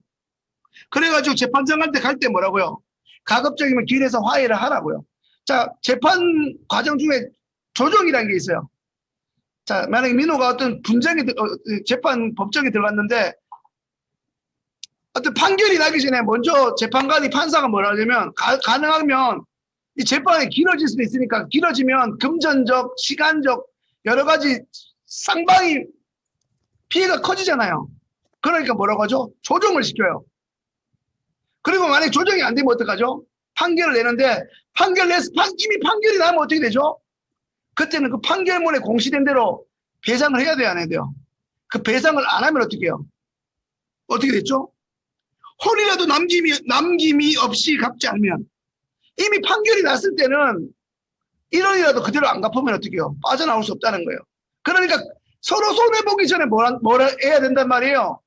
그래가지고 재판장 갈 때 뭐라고요? 가급적이면 길에서 화해를 하라고요. 자, 재판 과정 중에 조정이라는 게 있어요. 자, 만약에 민호가 어떤 재판 법정에 들어갔는데 어떤 판결이 나기 전에 먼저 재판관이 판사가 뭐라 하냐면 가능하면 이 재판이 길어질 수도 있으니까 길어지면 금전적, 시간적 여러 가지 쌍방이 피해가 커지잖아요. 그러니까 뭐라고 하죠? 조정을 시켜요. 그리고 만약에 조정이 안 되면 어떡하죠? 판결을 내는데 이미 판결이 나면 어떻게 되죠? 그때는 그 판결문에 공시된 대로 배상을 해야 돼요, 안 해야 돼요? 그 배상을 안 하면 어떻게 해요? 어떻게 됐죠? 홀이라도 남김이 없이 갚지 않으면 이미 판결이 났을 때는 1원이라도 그대로 안 갚으면 어떻게 해요? 빠져나올 수 없다는 거예요. 그러니까 서로 손해보기 전에 뭐라 해야 된단 말이에요?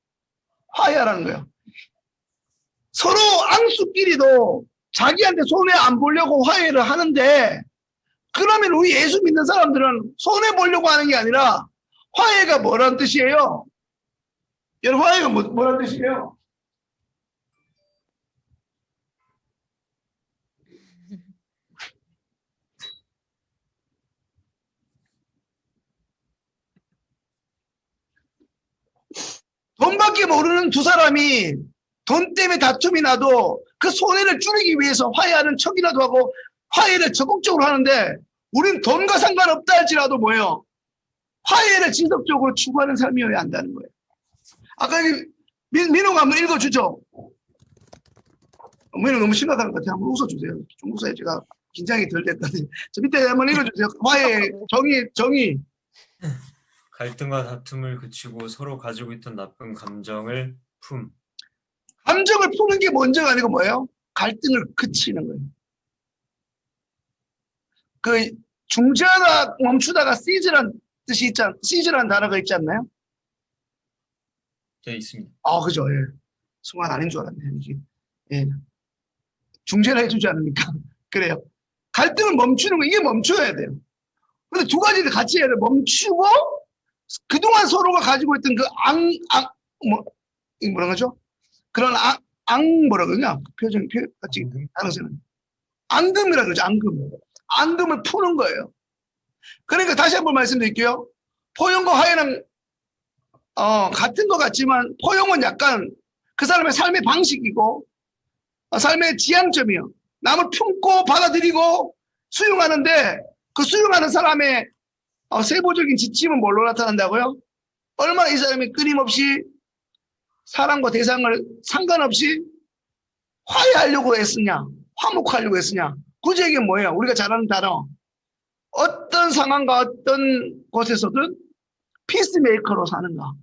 화해하라는 거예요. 서로 앙수끼리도 자기한테 손해 안 보려고 화해를 하는데 그러면 우리 예수 믿는 사람들은 손해 보려고 하는 게 아니라 화해가 뭐란 뜻이에요? 여러분 화해가 뭐란 뜻이에요? 돈밖에 모르는 두 사람이 돈 때문에 다툼이 나도 그 손해를 줄이기 위해서 화해하는 척이라도 하고 화해를 적극적으로 하는데 우린 돈과 상관없다 할지라도 뭐예요? 화해를 지속적으로 추구하는 삶이어야 한다는 거예요. 아까 민호가 한번 읽어주죠. 민호 너무 심각한 것 같아요. 한번 웃어주세요. 좀 웃어야 제가 긴장이 덜 됐거든요. 저 밑에 한번 읽어주세요. 화해, 정의. 갈등과 다툼을 그치고 서로 가지고 있던 나쁜 감정을 감정을 푸는 게 먼저가 아니고 뭐예요? 갈등을 그치는 거예요. 그 중지하다 멈추다가 시즈란 뜻이 시즈란 단어가 있지 않나요? 네, 있습니다. 그죠. 예. 순간 아닌 줄 알았네. 이게. 예. 중재를 해주지 않으니까. 그래요. 갈등을 멈추는 거, 이게 멈춰야 돼요. 근데 두 가지를 같이 해야 돼요. 멈추고, 그동안 서로가 가지고 있던 그 뭐라 그러죠? 그런 뭐라 그러냐? 표정 같이 단어서는. 앙금이라 그러죠. 앙금. 앙금을 푸는 거예요. 그러니까 다시 한번 말씀드릴게요. 포용과 화해는 같은 것 같지만 포용은 약간 그 사람의 삶의 방식이고 삶의 지향점이요. 남을 품고 받아들이고 수용하는데 그 수용하는 사람의 세부적인 지침은 뭘로 나타난다고요? 얼마나 이 사람이 끊임없이 사람과 대상을 상관없이 화해하려고 했으냐, 화목하려고 했으냐. 굳이 얘기는 뭐예요? 우리가 잘 아는 단어. 어떤 상황과 어떤 곳에서든 피스메이커로 사는가?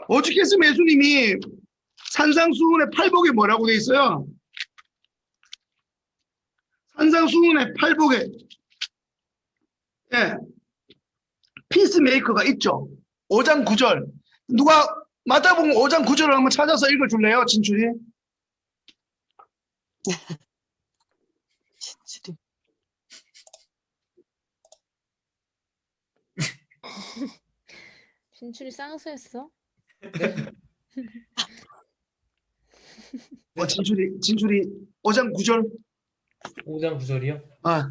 오직 했으면 예수님이 산상수훈의 팔복에 뭐라고 돼 있어요? 산상수훈의 팔복에 예, 피스메이커가 있죠. 5장 9절. 누가 마태복음 5장 9절을 한번 찾아서 읽어줄래요? 진출이? 진실이. 진출이 쌍수했어? 진출이 5장 9절? 5장 9절이요? 아.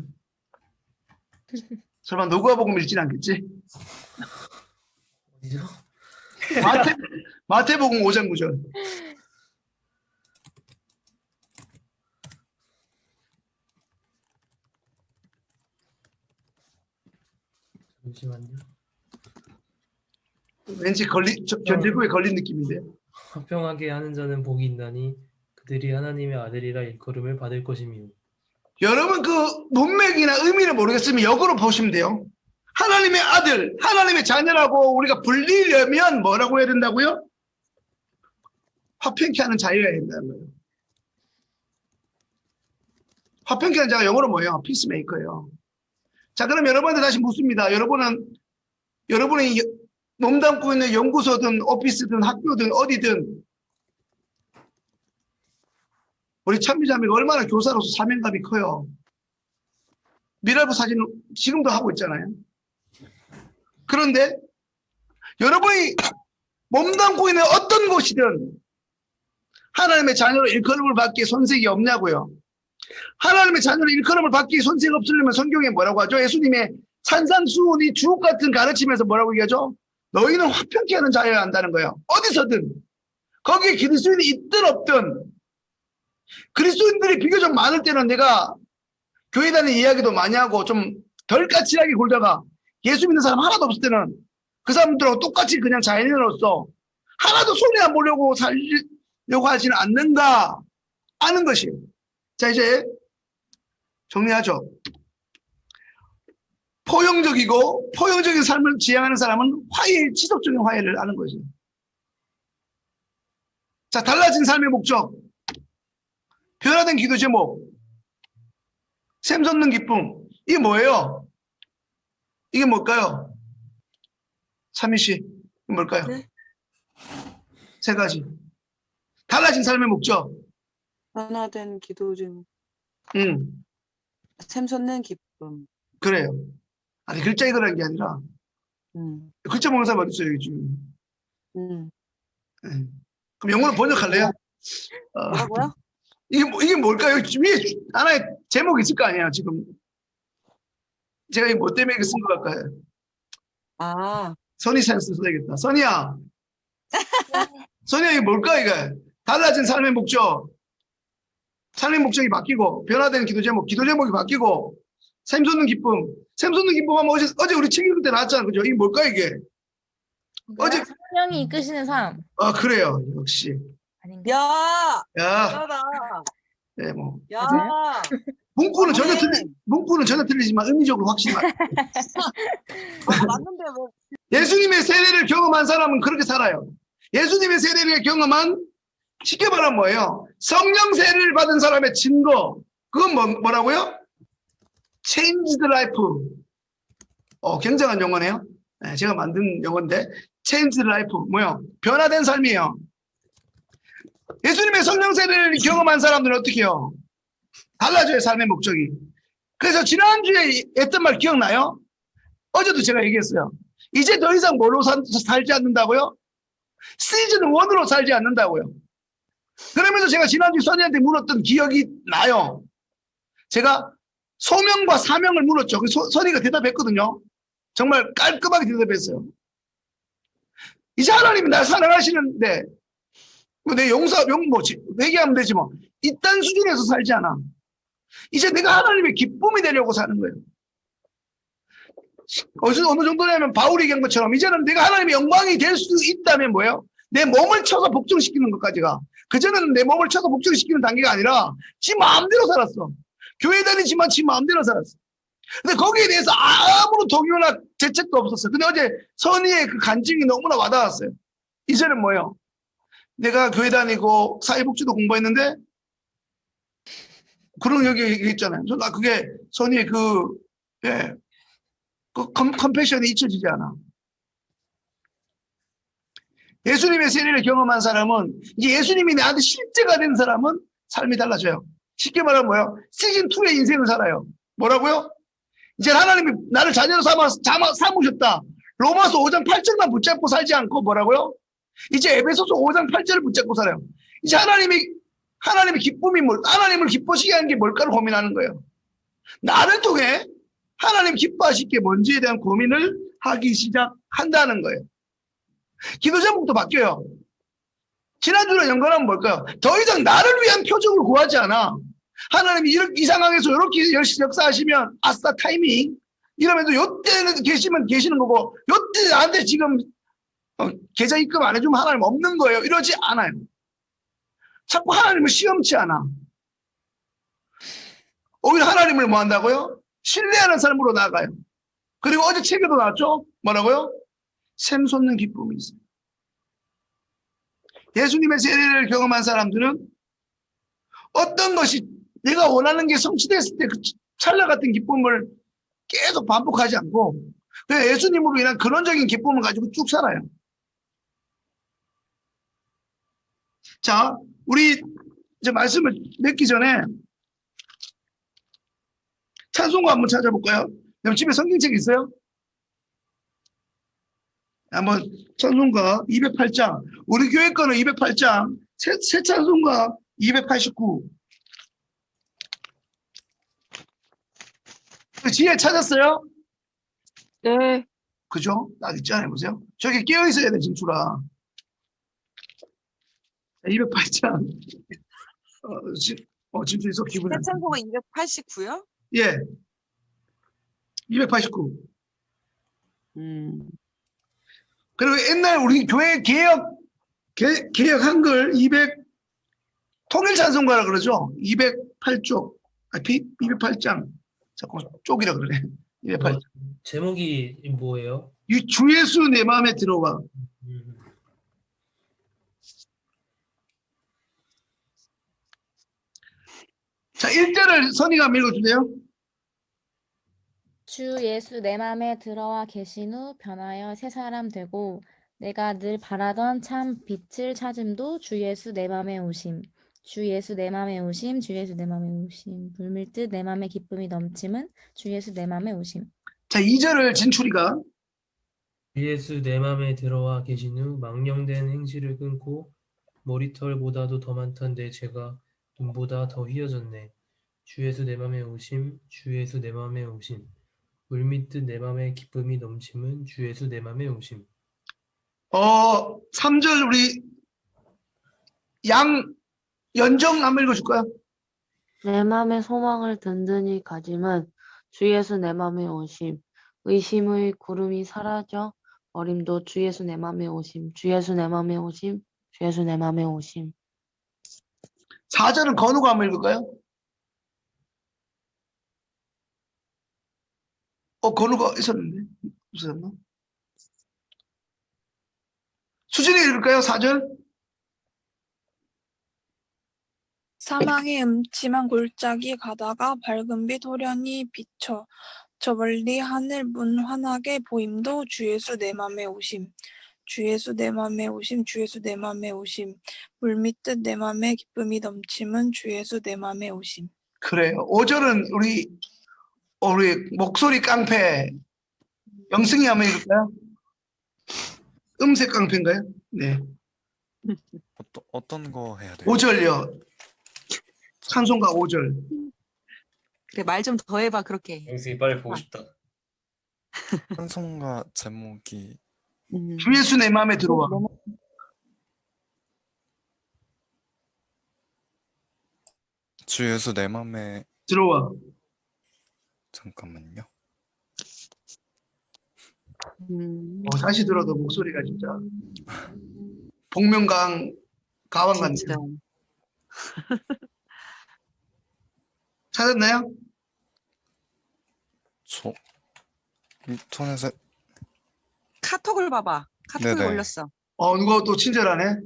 설마 누가복음 읽진 않겠지? 어디죠? 마태복음 5장 9절. 잠시만요. 왠지 견제구에 걸린 느낌인데. 화평하게 하는 자는 복이 있나니 그들이 하나님의 아들이라 일컬음을 받을 것이며. 여러분 그 문맥이나 의미를 모르겠으면 역으로 보시면 돼요. 하나님의 아들, 하나님의 자녀라고 우리가 불리려면 뭐라고 해야 된다고요? 화평케 하는 자여야 된다는 거예요. 화평케 하는 자가 영어로 뭐예요? 피스메이커예요. 자, 그럼 여러분한테 다시 묻습니다. 여러분이 몸담고 있는 연구소든 오피스든 학교든 어디든 우리 찬미자매가 얼마나 교사로서 사명감이 커요. 미라브 사진을 지금도 하고 있잖아요. 그런데 여러분이 몸담고 있는 어떤 곳이든 하나님의 자녀로 일컬음을 받기에 손색이 없냐고요. 하나님의 자녀로 일컬음을 받기에 손색이 없으려면 성경에 뭐라고 하죠? 예수님의 산상수훈이 주옥 같은 가르침에서 뭐라고 얘기하죠? 너희는 화평케 하는 자여야 한다는 거예요. 어디서든. 거기에 그리스도인이 있든 없든. 그리스도인들이 비교적 많을 때는 내가 교회 다니는 이야기도 많이 하고 좀 덜 까칠하게 굴다가 예수 믿는 사람 하나도 없을 때는 그 사람들하고 똑같이 그냥 자연인으로서 하나도 손해 안 보려고 살려고 하지는 않는다 하는 것이에요. 자, 이제 정리하죠. 포용적인 삶을 지향하는 사람은 지속적인 화해를 하는 거죠. 자, 달라진 삶의 목적, 변화된 기도 제목, 샘솟는 기쁨. 이게 뭐예요? 이게 뭘까요? 차미 씨, 이게 뭘까요? 네. 세 가지. 달라진 삶의 목적. 변화된 기도 중 샘 샘솟는 기쁨. 그래요. 아니, 글자 읽으라는 게 아니라, 글자 모르는 사람 어디 있어요, 여기 지금. 네. 그럼 영어로 번역할래요? 뭐라고요? 이게 뭘까요? 위에 하나의 제목이 있을 거 아니에요, 지금. 제가 이거 뭐 때문에 쓴 것 같아요? 아, 선희 센스 써야겠다. 선희야. 선희야, 이게 뭘까, 이게? 달라진 삶의 목적. 삶의 목적이 바뀌고, 변화된 기도 제목이 바뀌고, 샘솟는 기쁨. 샘솟는 기쁨 하면 어제 우리 책 읽을 때 나왔잖아. 그죠? 이게 뭘까, 이게? 어제. 성령이 이끄시는 삶. 아, 그래요. 역시. 아닌가? 야, 야. 잘하다. 네, 뭐. 야, 문구는 전혀 틀리지만 의미적으로 확실히 맞아요. 맞는데 뭐. 예수님의 세례를 경험한 사람은 그렇게 살아요. 예수님의 세례를 경험한, 쉽게 말하면 뭐예요? 성령 세례를 받은 사람의 증거. 그건 뭐라고요? Changed life. 굉장한 용어네요. 네, 제가 만든 용어인데, Changed life. 뭐요? 변화된 삶이에요. 예수님의 성령 세례를 경험한 사람들은 어떻게 해요? 달라져요, 삶의 목적이. 그래서 지난주에 했던 말 기억나요? 어제도 제가 얘기했어요. 이제 더 이상 뭘로 살지 않는다고요? 시즌 1으로 살지 않는다고요. 그러면서 제가 지난주 선이한테 물었던 기억이 나요. 제가 소명과 사명을 물었죠. 선이가 대답했거든요. 정말 깔끔하게 대답했어요. 이제 하나님이 날 사랑하시는데 내 회개하면 되지 뭐. 이딴 수준에서 살지 않아. 이제 내가 하나님의 기쁨이 되려고 사는 거예요. 어느 정도냐면 바울이 얘기한 것처럼 이제는 내가 하나님의 영광이 될 수 있다면 뭐예요? 내 몸을 쳐서 복종시키는 것까지 가. 그전에는 내 몸을 쳐서 복종시키는 단계가 아니라 지 마음대로 살았어. 교회 다니지만 지 마음대로 살았어. 근데 거기에 대해서 아무런 동요나 대책도 없었어요. 근데 어제 선의의 그 간증이 너무나 와닿았어요. 이제는 뭐예요? 내가 교회 다니고 사회복지도 공부했는데 그런 여기 얘기했잖아요. 나 그게 선의의 예, 그 컴패션이 잊혀지지 않아. 예수님의 세례를 경험한 사람은 이제 예수님이 나한테 실제가 된 사람은 삶이 달라져요. 쉽게 말하면 뭐예요? 시즌 2의 인생을 살아요. 뭐라고요? 이제 하나님이 나를 자녀로 삼으셨다. 로마서 5장 8절만 붙잡고 살지 않고 뭐라고요? 이제 에베소서 5장 8절을 붙잡고 살아요. 이제 하나님의 기쁨이 하나님을 기뻐시게 하는 게 뭘까를 고민하는 거예요. 나를 통해 하나님 기뻐하실 게 뭔지에 대한 고민을 하기 시작한다는 거예요. 기도 제목도 바뀌어요. 지난주랑 연관하면 뭘까요? 더 이상 나를 위한 표적을 구하지 않아. 하나님이 이 상황에서 이렇게 열심히 역사하시면 아싸 타이밍 이러면서 요때는 계시는 거고 요때 나한테 지금 계좌 입금 안 해주면 하나님 없는 거예요. 이러지 않아요. 자꾸 하나님을 시험치 않아. 오히려 하나님을 뭐 한다고요? 신뢰하는 삶으로 나아가요. 그리고 어제 책에도 나왔죠? 뭐라고요? 샘솟는 기쁨이 있어요. 예수님의 세례를 경험한 사람들은 어떤 것이 내가 원하는 게 성취됐을 때 그 찰나 같은 기쁨을 계속 반복하지 않고 그냥 예수님으로 인한 근원적인 기쁨을 가지고 쭉 살아요. 자, 우리 이제 말씀을 맺기 전에 찬송가 한번 찾아볼까요? 여러분 집에 성경책 있어요? 한번 찬송가 208장 우리 교회 거는 208장 새 찬송가 289 그 지혜 찾았어요? 네. 그죠? 딱 있잖아요. 보세요. 저기 깨어 있어야 돼, 진출아. 208장. 진출이 썩 기분이 안 좋아. 찬송가 289요? 예. 289. 그리고 옛날 우리 교회 개혁 한글 통일 찬송가라 그러죠? 208쪽. 208장. 자꾸 쪽이라 그러네. 208장. 제목이 뭐예요? 주 예수 내 마음에 들어와. 자, 1절을 선이가 한번 읽어주세요. 주 예수 내 맘에 들어와 계신 후 변하여 새 사람 되고 내가 늘 바라던 참 빛을 찾음도 주 예수 내 맘에 오심. 주 예수 내 맘에 오심. 주 예수 내 맘에 오심. 물밀듯 내 맘에 기쁨이 넘침은 주 예수 내 맘에 오심. 자, 2절을 진출이가 주 예수 내 맘에 들어와 계신 후 망령된 행실을 끊고 머리털보다도 더 많던 내 죄가 눈보다 더 휘어졌네. 주 예수 내 맘에 오심. 주 예수 내 맘에 오심. 물밀듯 내 맘에 기쁨이 넘침은 주 예수 내 맘에 오심. 3절 우리 연정 한번 읽어줄까요? 내 맘의 소망을 든든히 가짐은 주 예수 내 맘에 오심. 의심의 구름이 사라져 어림도 주 예수 내 맘에 오심. 주 예수 내 맘에 오심. 주 예수 내 맘에 오심. 4절은 건우가 한번 읽을까요? 건우가 있었는데 없었나? 수진이 읽을까요? 4절? 사망의 음침한 골짜기 가다가 밝은 빛 호련히 비쳐 저 멀리 하늘 문 환하게 보임도 주 예수 내 맘에 오심. 주 예수 내 맘에 오심. 주 예수 내 맘에 오심. 물밀듯 내 맘에 기쁨이 넘침은 주 예수 내 맘에 오심. 그래요. 5절은 우리 목소리 깡패 영승이 한번 읽을까요? 음색 깡패인가요? 네. 어떤 거 해야 돼요? 5절요. 찬송가 5절. 그래, 말 좀 더 해봐, 그렇게. 영승이 빨리 보고 싶다. 찬송가 제목이 주 예수 내 마음에 들어와. 주 예수 내 맘에 들어와. 잠깐만요. 다시 들어도 목소리가 진짜 복면가왕 같네요. 진짜. 찾았나요? 인터넷에 카톡을 봐봐. 카톡에 네네. 올렸어. 누가 또 친절하네.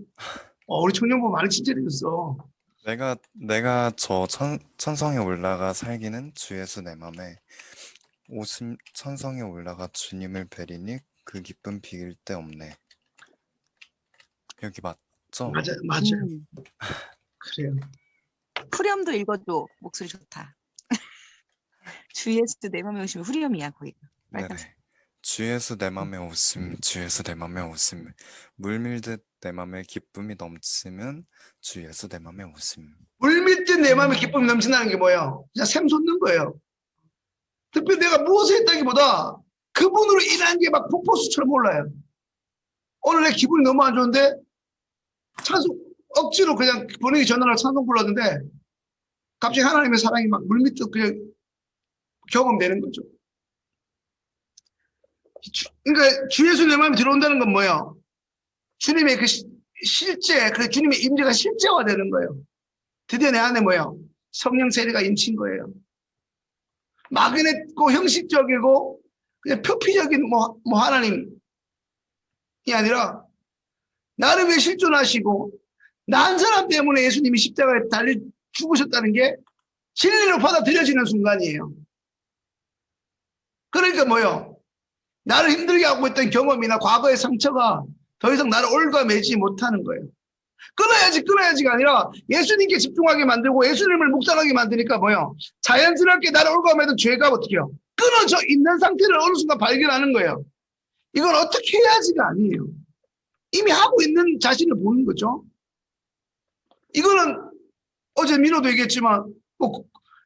우리 청년부 많이 친절해졌어. 내가 저 천성에 올라가 살기는 주 예수 내 맘에 천성에 올라가 주님을 뵈리니 그 기쁨 비길 데 없네. 여기 맞죠? 맞아요. 그래요. 후렴도 읽어줘. 목소리 좋다. 주 예수 내 맘에 오시면 후렴이야 거기가. 빨간색. 네네. 주 예수 내 맘에 오심, 주 예수 내 맘에 오심. 물밀듯 내 맘에 기쁨이 넘치면 주 예수 내 맘에 오심. 물밀듯 내 마음에 기쁨이 넘친다는 게 뭐예요? 그냥 샘솟는 거예요. 특별히 내가 무엇을 했다기보다 그분으로 인한 게 막 폭포수처럼 올라요. 오늘 내 기분이 너무 안 좋은데 찬송 억지로 그냥 분위기 전환을 찬송 불렀는데 갑자기 하나님의 사랑이 막 물밀듯 그냥 경험되는 거죠. 그러니까 주 예수 내 마음에 들어온다는 건 뭐예요? 주님의 그 실제, 그 주님의 임재가 실제화되는 거예요. 드디어 내 안에 뭐예요? 성령 세례가 인친 거예요. 막연했고 형식적이고 그냥 표피적인 뭐 하나님이 아니라 나를 위해 실존하시고 나 한 사람 때문에 예수님이 십자가에 달려 죽으셨다는 게 진리로 받아들여지는 순간이에요. 그러니까 뭐예요? 나를 힘들게 하고 있던 경험이나 과거의 상처가 더 이상 나를 올가매지 못하는 거예요. 끊어야지가 아니라 예수님께 집중하게 만들고 예수님을 묵상하게 만드니까 뭐예요? 자연스럽게 나를 올가매던 죄가 어떻게 해요? 끊어져 있는 상태를 어느 순간 발견하는 거예요. 이건 어떻게 해야지가 아니에요. 이미 하고 있는 자신을 보는 거죠. 이거는 어제 민호도 얘기했지만 뭐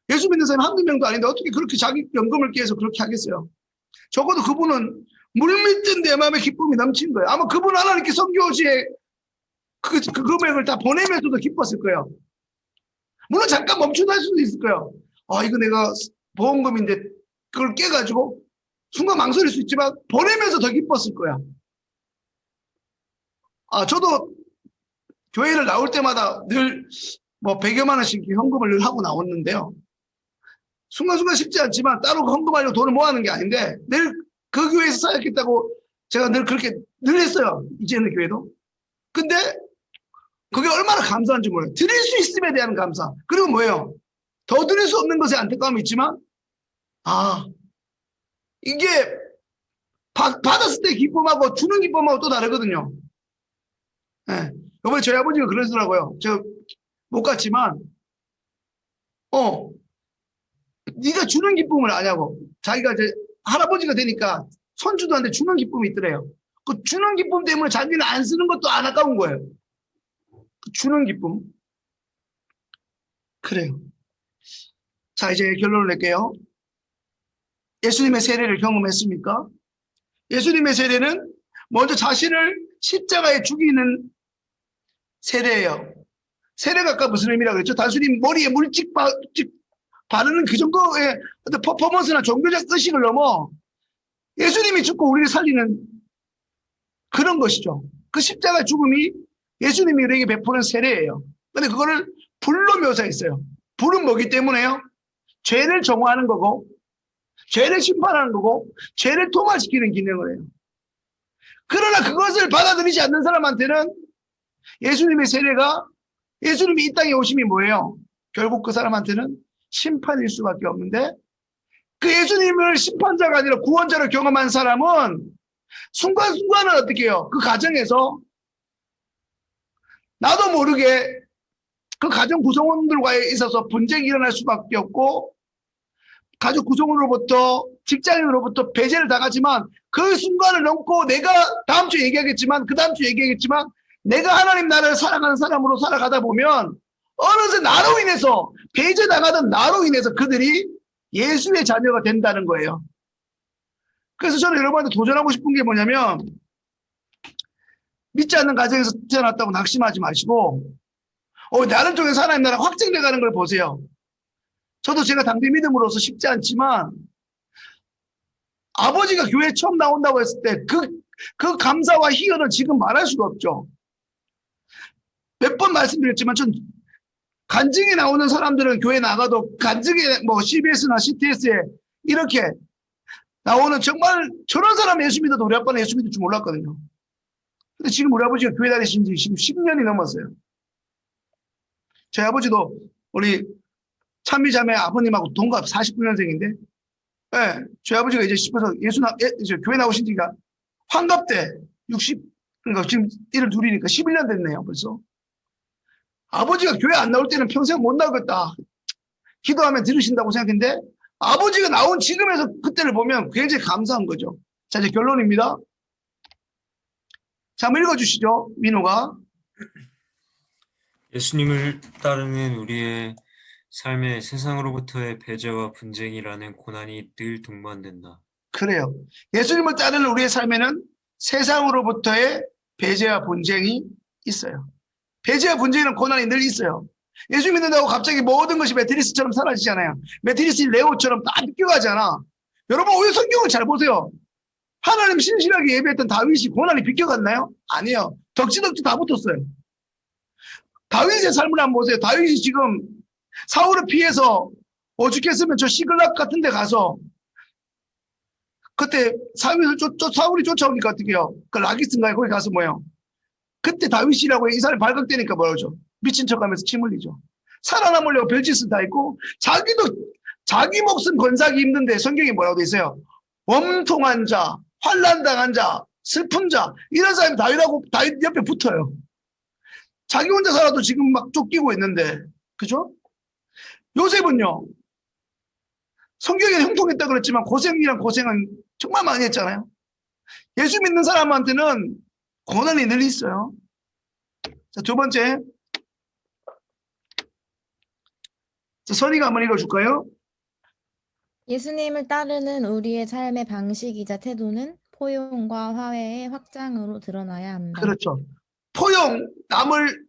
예수 믿는 사람이 한두 명도 아닌데 어떻게 그렇게 자기 연금을 깨서 그렇게 하겠어요. 적어도 그분은 물밀듯 내 마음에 기쁨이 넘친 거예요. 아마 그분 하나님께 선교지에 그 금액을 다 보내면서도 기뻤을 거예요. 물론 잠깐 멈추다 할 수도 있을 거예요. 이거 내가 보험금인데 그걸 깨가지고 순간 망설일 수 있지만 보내면서 더 기뻤을 거야. 저도 교회를 나올 때마다 늘 뭐 100여만 원씩 현금을 늘 하고 나왔는데요. 순간순간 쉽지 않지만 따로 헌금하려고 돈을 모아는 게 아닌데 늘 그 교회에서 쌓였겠다고 제가 늘 그렇게 늘 했어요. 이제는 교회도. 근데 그게 얼마나 감사한지 몰라요. 드릴 수 있음에 대한 감사. 그리고 뭐예요? 더 드릴 수 없는 것에 안타까움이 있지만 이게 받았을 때 기쁨하고 주는 기쁨하고 또 다르거든요. 네. 이번에 저희 아버지가 그러시더라고요. 저 못 갔지만 네가 주는 기쁨을 아냐고. 자기가 이제 할아버지가 되니까 손주들한테 주는 기쁨이 있더래요. 그 주는 기쁨 때문에 자기는 안 쓰는 것도 안 아까운 거예요. 그 주는 기쁨. 그래요. 자, 이제 결론을 낼게요. 예수님의 세례를 경험했습니까? 예수님의 세례는 먼저 자신을 십자가에 죽이는 세례예요. 세례가 아까 무슨 의미라고 그랬죠? 단순히 머리에 물찍 바르는 그 정도의 어떤 퍼포먼스나 종교적 의식을 넘어 예수님이 죽고 우리를 살리는 그런 것이죠. 그 십자가 죽음이 예수님이 우리에게 베푸는 세례예요. 근데 그거를 불로 묘사했어요. 불은 뭐기 때문에요? 죄를 정화하는 거고 죄를 심판하는 거고 죄를 통화시키는 기능을 해요. 그러나 그것을 받아들이지 않는 사람한테는 예수님의 세례가 예수님이 이 땅에 오심이 뭐예요? 결국 그 사람한테는 심판일 수밖에 없는데 그 예수님을 심판자가 아니라 구원자로 경험한 사람은 순간순간은 어떻게 해요? 그 가정에서 나도 모르게 그 가정 구성원들과 있어서 분쟁이 일어날 수밖에 없고 가족 구성원으로부터 직장인으로부터 배제를 당하지만 그 순간을 넘고 내가 다음 주에 얘기하겠지만 그 다음 주에 얘기하겠지만 내가 하나님 나라를 살아가는 사람으로 살아가다 보면 어느새 나로 인해서 배제당하던 나로 인해서 그들이 예수의 자녀가 된다는 거예요. 그래서 저는 여러분한테 도전하고 싶은 게 뭐냐면 믿지 않는 가정에서 태어났다고 낙심하지 마시고 나를 통해서 하나님 나라 확증돼 가는 걸 보세요. 저도 제가 당대 믿음으로서 쉽지 않지만 아버지가 교회에 처음 나온다고 했을 때 그 감사와 희열은 지금 말할 수가 없죠. 몇 번 말씀드렸지만 전 간증에 나오는 사람들은 교회 나가도 간증에 뭐 CBS나 CTS에 이렇게 나오는 정말 저런 사람 예수 믿어도 우리 아빠는 예수 믿을 줄 몰랐거든요. 근데 지금 우리 아버지가 교회 다니신 지 지금 10년이 넘었어요. 저희 아버지도 우리 찬미자매 아버님하고 동갑 49년생인데, 예, 저희 아버지가 이제 싶어서 이제 교회 나오신 지가 환갑 때 60, 그러니까 지금 이를 둘이니까 11년 됐네요, 벌써. 아버지가 교회 안 나올 때는 평생 못 나오겠다. 기도하면 들으신다고 생각했는데, 아버지가 나온 지금에서 그때를 보면 굉장히 감사한 거죠. 자, 이제 결론입니다. 자, 한번 읽어주시죠, 민호가. 예수님을 따르는 우리의 삶에 세상으로부터의 배제와 분쟁이라는 고난이 늘 동반된다. 그래요. 예수님을 따르는 우리의 삶에는 세상으로부터의 배제와 분쟁이 있어요. 배제와 분쟁이는 고난이 늘 있어요. 예수 믿는다고 갑자기 모든 것이 매트리스처럼 사라지잖아요. 매트리스 레오처럼 다 비껴가잖아. 여러분, 오늘 성경을 잘 보세요. 하나님 신실하게 예배했던 다윗이 고난이 비껴갔나요? 아니에요. 덕지덕지 다 붙었어요. 다윗의 삶을 한번 보세요. 다윗이 지금 사울을 피해서 오죽했으면 저 시글락 같은 데 가서 그때 사울이 쫓아오니까 어떻게 해요? 그 라기스인가요? 거기 가서 뭐예요? 그때 다윗이라고 이 사람이 발각되니까 뭐라죠? 미친 척하면서 침 흘리죠. 살아남으려고 별짓을 다 했고 자기 목숨 건사하기 힘든데 성경에 뭐라고 돼 있어요? 원통한 자, 환난당한 자, 슬픈 자, 이런 사람이 다윗 옆에 붙어요. 자기 혼자 살아도 지금 막 쫓기고 있는데, 그죠? 요셉은요, 성경에 형통했다 그랬지만 고생이란 고생은 정말 많이 했잖아요. 예수 믿는 사람한테는 고난이 늘 있어요. 자, 두 번째. 자, 선이가 한번 읽어줄까요? 예수님을 따르는 우리의 삶의 방식이자 태도는 포용과 화해의 확장으로 드러나야 한다. 그렇죠. 포용, 남을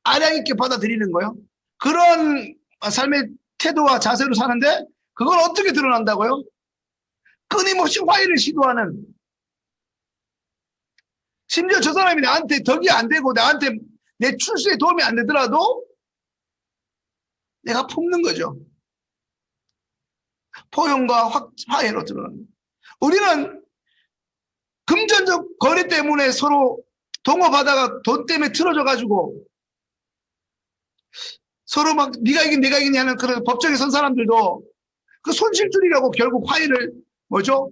아량 있게 받아들이는 거요. 그런 삶의 태도와 자세로 사는데 그건 어떻게 드러난다고요? 끊임없이 화해를 시도하는, 심지어 저 사람이 나한테 덕이 안 되고 나한테 내 출세에 도움이 안 되더라도 내가 품는 거죠. 포용과 화해로 드러납니다. 우리는 금전적 거래 때문에 서로 동업하다가 돈 때문에 틀어져 가지고 서로 막 네가 이긴 내가 이기냐 하는 그런 법정에 선 사람들도 그 손실줄이라고 결국 화해를 뭐죠?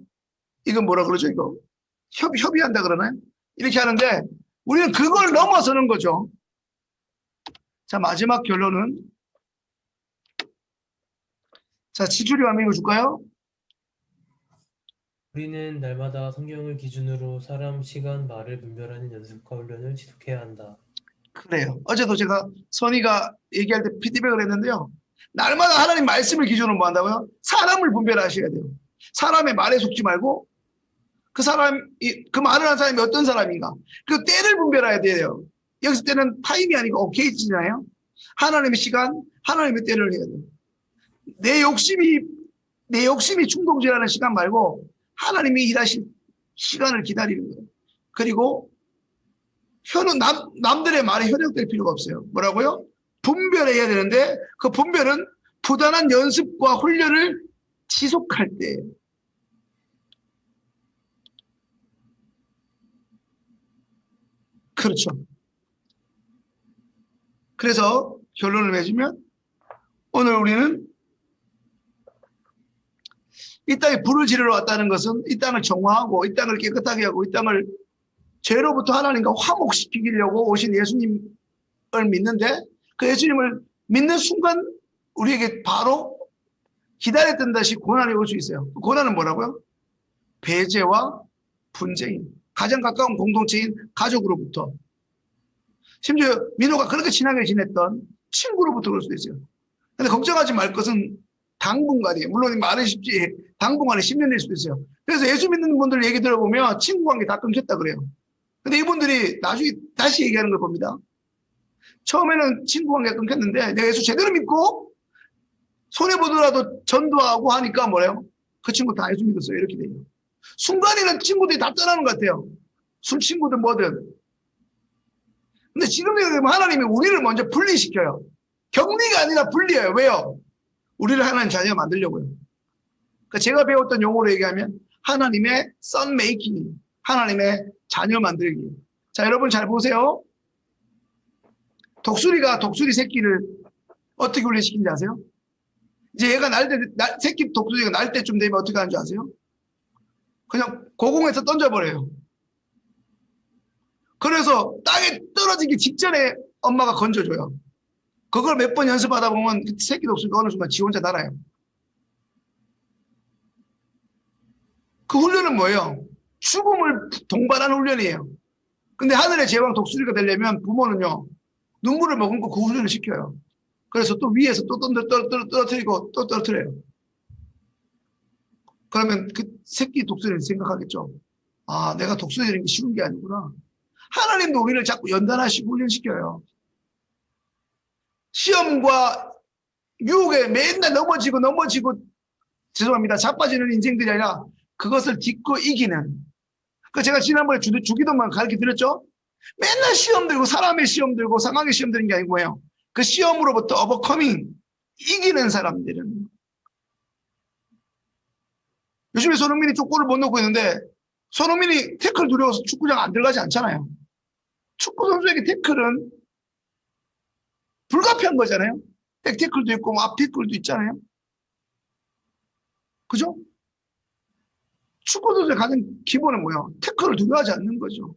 이건 뭐라 그러죠? 이거 협의한다 그러나요? 이렇게 하는데 우리는 그걸 넘어서는 거죠. 자, 마지막 결론은, 자, 지주리 한번 읽어줄까요? 우리는 날마다 성경을 기준으로 사람, 시간, 말을 분별하는 연습과 훈련을 지속해야 한다. 그래요. 어제도 제가 선이가 얘기할 때 피드백을 했는데요. 날마다 하나님 말씀을 기준으로 뭐 한다고요? 사람을 분별하셔야 돼요. 사람의 말에 속지 말고 그 말을 하는 사람이 어떤 사람인가. 그 때를 분별해야 돼요. 여기서 때는 타임이 아니고 오케이지잖아요. 하나님의 시간, 하나님의 때를 해야 돼요. 내 욕심이 충동질하는 시간 말고 하나님이 일하실 시간을 기다리는 거예요. 그리고 남들의 말에 현혹될 필요가 없어요. 뭐라고요? 분별해야 되는데 그 분별은 부단한 연습과 훈련을 지속할 때예요. 그렇죠. 그래서 결론을 맺으면 오늘 우리는 이 땅에 불을 지르러 왔다는 것은 이 땅을 정화하고 이 땅을 깨끗하게 하고 이 땅을 죄로부터 하나님과 화목시키려고 오신 예수님을 믿는데 그 예수님을 믿는 순간 우리에게 바로 기다렸던 듯이 고난이 올 수 있어요. 그 고난은 뭐라고요? 배제와 분쟁. 가장 가까운 공동체인 가족으로부터, 심지어 민호가 그렇게 친하게 지냈던 친구로부터 그럴 수도 있어요. 근데 걱정하지 말 것은 당분간이에요. 물론 말은 쉽지 당분간에 10년 될 수도 있어요. 그래서 예수 믿는 분들 얘기 들어보면 친구 관계 다 끊겼다 그래요. 근데 이분들이 나중에 다시 얘기하는 걸 봅니다. 처음에는 친구 관계가 끊겼는데 내가 예수 제대로 믿고 손해보더라도 전도하고 하니까 뭐래요? 그 친구 다 예수 믿었어요. 이렇게 돼요. 순간에는 친구들이 다 떠나는 것 같아요. 술 친구든 뭐든. 근데 지금 하나님이 우리를 먼저 분리시켜요. 격리가 아니라 분리해요. 왜요? 우리를 하나님 자녀가 만들려고요. 그러니까 제가 배웠던 용어로 얘기하면 하나님의 선 메이킹, 하나님의 자녀 만들기. 자, 여러분 잘 보세요. 독수리가 독수리 새끼를 어떻게 훈련시키는지 아세요? 이제 얘가 새끼 독수리가 날 때쯤 되면 어떻게 하는 줄 아세요? 그냥 고공에서 던져버려요. 그래서 땅에 떨어지기 직전에 엄마가 건져줘요. 그걸 몇 번 연습하다 보면 새끼 독수리가 어느 순간 지 혼자 날아요. 그 훈련은 뭐예요? 죽음을 동반하는 훈련이에요. 근데 하늘의 제왕 독수리가 되려면 부모는요, 눈물을 머금고 그 훈련을 시켜요. 그래서 또 위에서 또 떨어뜨리고 또 떨어뜨려요. 그러면 그 새끼 독수리는 생각하겠죠. 아, 내가 독수리 되는 게 쉬운 게 아니구나. 하나님도 우리를 자꾸 연단하시고 훈련시켜요. 시험과 유혹에 맨날 넘어지고 죄송합니다. 자빠지는 인생들이 아니라 그것을 딛고 이기는. 그 제가 지난번에 주기도만 가르쳐 드렸죠. 맨날 시험 들고 사람의 시험 들고 상황의 시험 드는 게 아니고 뭐예요. 그 시험으로부터 오버커밍, 이기는 사람들은. 요즘에 손흥민이 쪽 골을 못 넣고 있는데 손흥민이 태클 두려워서 축구장 안 들어가지 않잖아요. 축구 선수에게 태클은 불가피한 거잖아요. 백태클도 있고 앞태클도 있잖아요. 그죠? 축구 선수의 가장 기본은 뭐예요? 태클을 두려워하지 않는 거죠.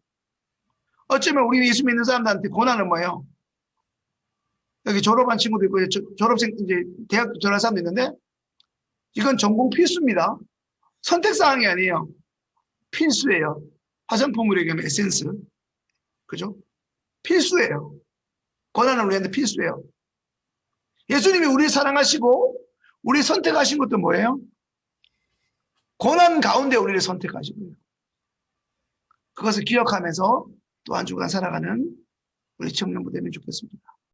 어쩌면 우리 예수 믿는 사람들한테 고난은 뭐예요? 여기 졸업한 친구도 있고 졸업생 이제 대학 졸업한 사람도 있는데 이건 전공 필수입니다. 선택사항이 아니에요. 필수예요. 화장품으로 얘기하면 에센스. 그죠? 필수예요. 고난을 우리한테 필수예요. 예수님이 우리를 사랑하시고 우리 선택하신 것도 뭐예요? 고난 가운데 우리를 선택하시고요. 그것을 기억하면서 또 한 주간 살아가는 우리 청년부 되면 좋겠습니다.